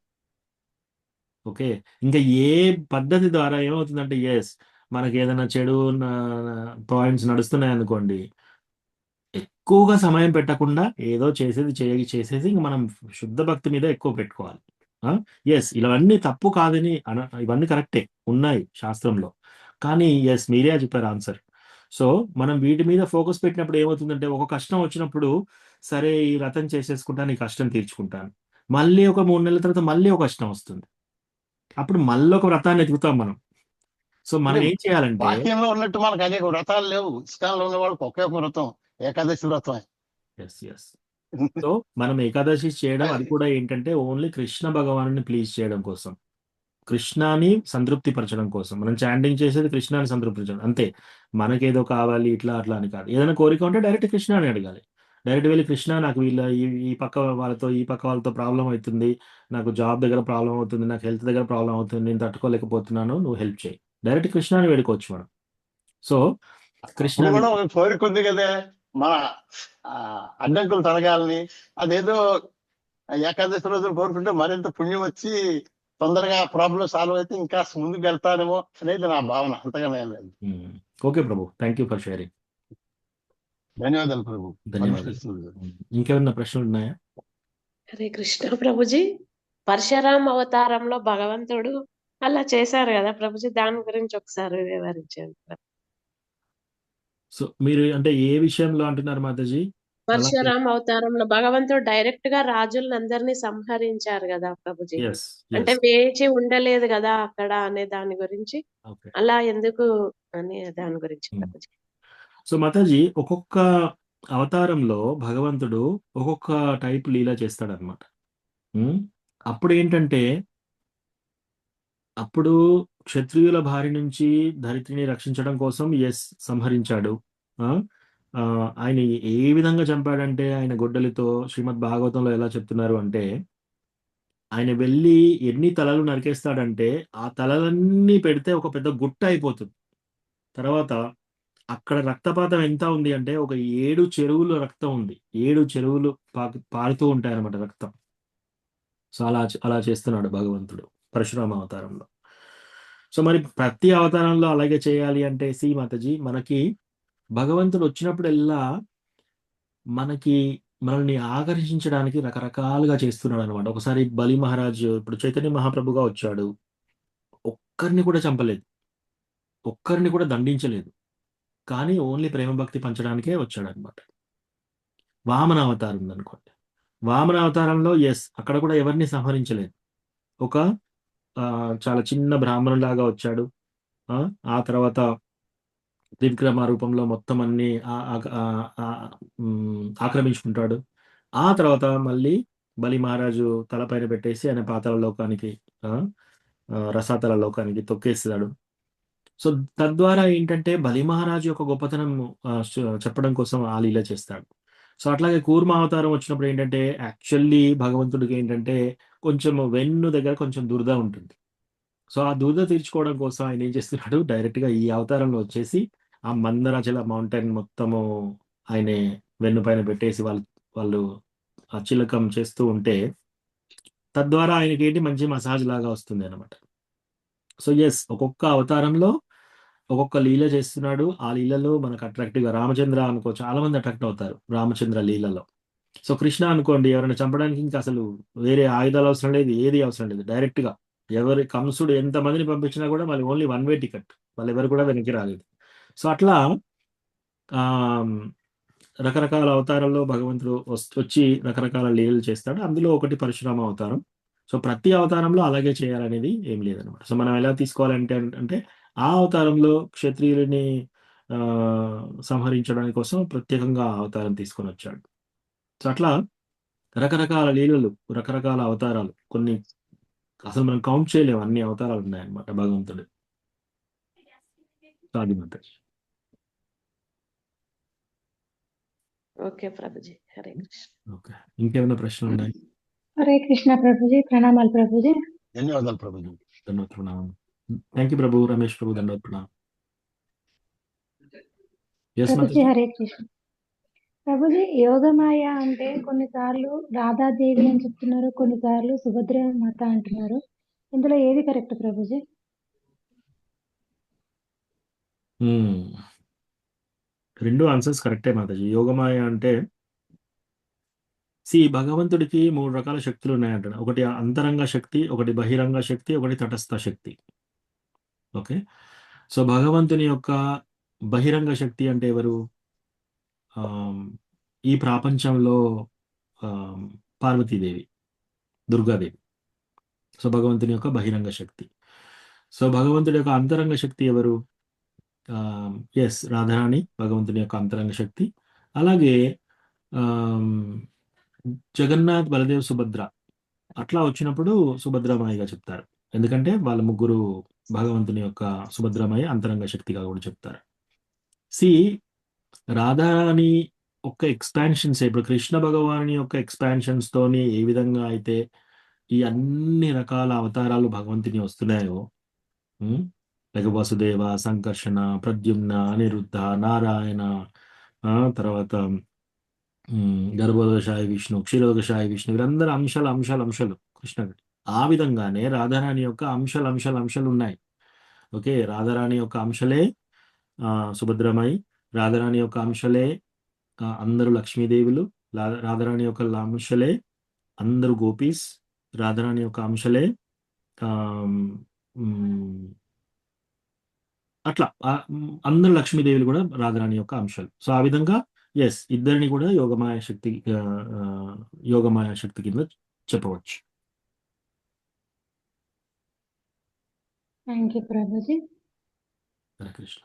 ఓకే, ఇంకా ఏ పద్ధతి ద్వారా ఏమవుతుందంటే మనకి ఏదైనా చెడు పాయింట్స్ నడుస్తున్నాయి అనుకోండి, ఎక్కువగా సమయం పెట్టకుండా ఏదో చేసేసి ఇంక మనం శుద్ధ భక్తి మీద ఎక్కువ పెట్టుకోవాలి. ఇవన్నీ తప్పు కాదని ఇవన్నీ కరెక్టే, ఉన్నాయి శాస్త్రంలో. కానీ మీరే చెప్పారు ఆన్సర్. సో మనం వీటి మీద ఫోకస్ పెట్టినప్పుడు ఏమవుతుందంటే, ఒక కష్టం వచ్చినప్పుడు సరే ఈ రథం చేసేసుకుంటాను, ఈ కష్టం తీర్చుకుంటాను, మళ్ళీ ఒక 3 నెలల తర్వాత మళ్ళీ ఒక కష్టం వస్తుంది, అప్పుడు మళ్ళీ ఒక వ్రతాన్ని ఎదుగుతాం మనం. సో మనం ఏం చేయాలంటే, వాక్యంలో ఉన్నట్టు మనకు అనేక వ్రతాలు లేవు. ఇస్కాన్లో ఉన్న వాళ్ళకి ఒకే ఒక వ్రతం, ఏకాదశి వ్రతం. సో మనం ఏకాదశి చేయడం అది కూడా ఏంటంటే ఓన్లీ కృష్ణ భగవాను ప్లీజ్ చేయడం కోసం, కృష్ణాని సంతృప్తి పరచడం కోసం. మనం చాంటింగ్ చేసేది కృష్ణాని సంతృప్తించడం అంతే. మనకేదో కావాలి ఇట్లా అట్లా అని కాదు. ఏదైనా కోరిక ఉంటే డైరెక్ట్ కృష్ణాని అడగాలి. డైరెక్ట్ వెళ్ళి కృష్ణ నాకు వీళ్ళ ఈ పక్క వాళ్ళతో ప్రాబ్లం అవుతుంది, నాకు జాబ్ దగ్గర ప్రాబ్లం అవుతుంది, నాకు హెల్త్ దగ్గర ప్రాబ్లం అవుతుంది, నేను తట్టుకోలేకపోతున్నాను, నువ్వు హెల్ప్ చేయి. డైరెక్ట్ కృష్ణాని వేడుకోవచ్చు మనం. సో కృష్ణ కూడా ఒక కోరిక ఉంది కదా, మన అడ్డంకులు తొలగాలని. అదేదో ఏకాదశి రోజులు కోరుకుంటే మరింత పుణ్యం వచ్చి తొందరగా ప్రాబ్లం సాల్వ్ అయితే ఇంకా ముందుకు వెళ్తానేమో అనేది నా భావన. అంతగా లేదు. Okay Prabhu, thank you for sharing. ధన్యవాదాలు ప్రభు. ధన్యవాదాలు. ఇంకేమన్నా ప్రశ్నలు ఉన్నాయా? హరే కృష్ణ ప్రభుజీ. పరశురామ అవతారంలో భగవంతుడు అలా చేశారు కదా ప్రభుజీ, దాని గురించి ఒకసారి వివరించండి. సో మీరు అంటే ఏ విషయంలో అంటున్నారు మాతాజీ? పరశురామ అవతారంలో భగవంతుడు డైరెక్ట్ గా రాజులను అందరినీ సంహరించారు కదా ప్రభుజీ, అంటే వేచి ఉండలేదు కదా అక్కడ అనే దాని గురించి, అలా ఎందుకు అనే దాని గురించి ప్రభుజీ. సో మాతాజీ, ఒక్కొక్క అవతారంలో భగవంతుడు ఒక్కొక్క టైప్ లీలా చేస్తాడనమాట. అప్పుడు ఏంటంటే, అప్పుడు క్షత్రియుల భారి నుంచి ధరిత్రిని రక్షించడం కోసం సంహరించాడు. ఆయన ఏ విధంగా చంపాడంటే, ఆయన గొడ్డలితో శ్రీమద్ భాగవతంలో ఎలా చెప్తున్నారు అంటే, ఆయన వెళ్ళి ఎన్ని తలలు నరికేస్తాడంటే ఆ తలలన్నీ పెడితే ఒక పెద్ద గుట్ట అయిపోతుంది. తర్వాత అక్కడ రక్తపాతం ఎంత ఉంది అంటే ఒక 7 చెరువులు రక్తం ఉంది. 7 చెరువులు పారుతూ ఉంటాయి అన్నమాట రక్తం. సో అలా చేస్తున్నాడు భగవంతుడు పరశురామ అవతారంలో. సో మరి ప్రతి అవతారంలో అలాగే చేయాలి అంటే మాతాజీ, మనకి భగవంతుడు వచ్చినప్పుడల్లా మనల్ని ఆకర్షించడానికి రకరకాలుగా చేస్తున్నాడు అనమాట. ఒకసారి బలి మహారాజ్, ఇప్పుడు చైతన్య మహాప్రభుగా వచ్చాడు, ఒక్కరిని కూడా చంపలేదు, ఒక్కరిని కూడా దండించలేదు, కానీ ఓన్లీ ప్రేమ భక్తి పంచడానికే వచ్చాడు అనమాట. వామన అవతారం ఉందనుకోండి, వామన అవతారంలో అక్కడ కూడా ఎవరిని సంహరించలేదు, ఒక చాలా చిన్న బ్రాహ్మణులాగా వచ్చాడు. ఆ తర్వాత త్రివిక్రమ రూపంలో మొత్తం అన్ని ఆక్రమించుకుంటాడు. ఆ తర్వాత మళ్ళీ బలి మహారాజు తలపైన పెట్టేసి ఆయన పాతాళ లోకానికి, రసాతల లోకానికి తొక్కేస్తాడు. సో తద్వారా ఏంటంటే బలి మహారాజు యొక్క గొప్పతనం చెప్పడం కోసం ఆ లీల చేస్తాడు. సో అట్లాగే కూర్మ అవతారం వచ్చినప్పుడు ఏంటంటే, యాక్చువల్లీ భగవంతుడికి ఏంటంటే కొంచెం వెన్ను దగ్గర కొంచెం దురద ఉంటుంది. సో ఆ దురద తీర్చుకోవడం కోసం ఆయన ఏం చేస్తున్నాడు, డైరెక్ట్ గా ఈ అవతారంలో వచ్చేసి ఆ మందరాచల మౌంటైన్ మొత్తము ఆయన వెన్ను పైన పెట్టేసి వాళ్ళు ఆ చిలకం చేస్తూ ఉంటే, తద్వారా ఆయనకి ఏంటి మంచి మసాజ్ లాగా వస్తుంది అనమాట. సో ఒక్కొక్క అవతారంలో ఒక్కొక్క లీల చేస్తున్నాడు. ఆ లీలలో మనకు అట్రాక్టివ్గా రామచంద్ర అనుకో చాలా మంది అట్రాక్ట్ అవుతారు రామచంద్ర లీలలో. సో కృష్ణ అనుకోండి, ఎవరైనా చంపడానికి ఇంకా అసలు వేరే ఆయుధాలు అవసరం లేదు, ఏది అవసరం లేదు. డైరెక్ట్ గా ఎవరి కంసుడు ఎంత మందిని పంపించినా కూడా మళ్ళీ ఓన్లీ వన్ వే టికెట్, వాళ్ళు ఎవరు కూడా వెనక్కి రాలేదు. సో అట్లా ఆ రకరకాల అవతారాల్లో భగవంతుడు వచ్చి రకరకాల లీలలు చేస్తాడు. అందులో ఒకటి పరశురామ అవతారం. సో ప్రతి అవతారంలో అలాగే చేయాలనేది ఏం లేదనమాట. సో మనం ఎలా తీసుకోవాలంటే అంటే ఆ అవతారంలో క్షత్రియులని సంహరించడానికి కోసం ప్రత్యేకంగా ఆ అవతారం తీసుకొని వచ్చాడు. సో అట్లా రకరకాల లీలలు, రకరకాల అవతారాలు, కొన్ని అసలు మనం కౌంట్ చేయలేము, అన్ని అవతారాలు ఉన్నాయన్నమాట భగవంతుడు. అది మాత్రం. ఓకే ప్రభుజీ, హరే కృష్ణ. ఓకే, ఇంకేమైనా ప్రశ్నలు ఉన్నాయి? హరే కృష్ణ ప్రభుజీ, ప్రణామాలు ప్రభుజీ. ధన్యవాదాలు ప్రభుజీ. ధన్యవాద ప్రణామం. థ్యాంక్ యూ ప్రభు. రమేష్ ప్రభు ధన్యవాద ప్రణామం. ప్రభుజీ హరే కృష్ణ. ప్రభుజీ, యోగమాయ అంటే కొన్నిసార్లు రాధాదేవి అని చెప్తున్నారు, కొన్నిసార్లు సుభద్ర మాత అంటున్నారు. ఇందులో ఏది కరెక్ట్ ప్రభుజీ? రెండు ఆన్సర్స్ కరెక్టే మాతాజీ. యోగమాయ అంటే భగవంతుడికి 3 రకాల శక్తులు ఉన్నాయంట. ఒకటి అంతరంగ శక్తి, ఒకటి బహిరంగ శక్తి, ఒకటి తటస్థ శక్తి. ఓకే, సో భగవంతుని యొక్క బహిరంగ శక్తి అంటే ఎవరు? ఈ ప్రపంచంలో పార్వతీదేవి, దుర్గాదేవి. సో భగవంతుని యొక్క బహిరంగ శక్తి. సో భగవంతుడి యొక్క అంతరంగ శక్తి ఎవరు? ఎస్, రాధారాణి భగవంతుని యొక్క అంతరంగ శక్తి. అలాగే జగన్నాథ్, బలదేవ్, సుభద్ర అట్లా వచ్చినప్పుడు సుభద్రమాయిగా చెప్తారు. ఎందుకంటే వాళ్ళ ముగ్గురు భగవంతుని యొక్క సుభద్రమాయి అంతరంగ శక్తిగా కూడా చెప్తారు. రాధారాణి యొక్క ఎక్స్పాన్షన్స్, ఇప్పుడు కృష్ణ భగవాని యొక్క ఎక్స్పాన్షన్స్ తోని ఏ విధంగా అయితే ఈ అన్ని రకాల అవతారాలు భగవంతుని వస్తున్నాయో, లైక్ వసుదేవ, సంకర్షణ, ప్రద్యుమ్న, అనిరుద్ధ, నారాయణ, తర్వాత గర్భోదశాయి విష్ణు, క్షీరోదశాయి విష్ణు, వీరందరూ అంశాలు కృష్ణుడు. ఆ విధంగానే రాధారాణి యొక్క అంశాలు ఉన్నాయి. ఓకే, రాధారాణి యొక్క అంశలే సుభద్రమై, రాధారాణి యొక్క అంశలే అందరూ లక్ష్మీదేవులు, రాధారాణి యొక్క అంశలే అందరూ గోపీస్, రాధారాణి యొక్క అంశలే అట్లా అందరు లక్ష్మీదేవులు కూడా రాధారాణి యొక్క అంశాలు. సో ఆ విధంగా ఎస్, ఇద్దరిని కూడా యోగమాయ శక్తి కింద చెప్పవచ్చు. Thank you Prabhuji. Hare Krishna.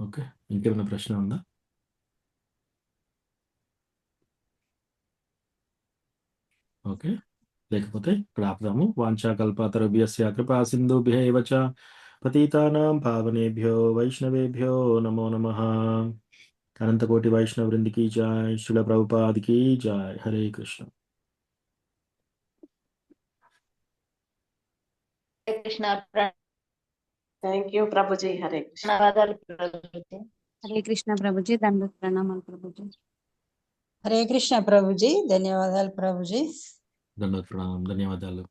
Okay, ఇంకేమైనా ప్రశ్న ఉందా? ఓకే, లేకపోతే ఇక్కడ ఆపుదాము. వాంఛాకల్పతరుభ్యస్య కృపా సింధుభ్య ఏవ చ పతితానాం పావనేభ్యో వైష్ణవేభ్యో నమో నమః. అనంతకోటి వైష్ణవ వృంద की जय, श्रील प्रभुपाद की जय. हरे कृष्ण. Thank you Prabhuji, Hare Krishna. హరే కృష్ణ ప్రభుజీ, దండోత్ ప్రణామాలు ప్రభుజీ. హరే కృష్ణ ప్రభుజీ, ధన్యవాదాలు ప్రభుజీ. దండోత్ ప్రణామం, ధన్యవాదాలు.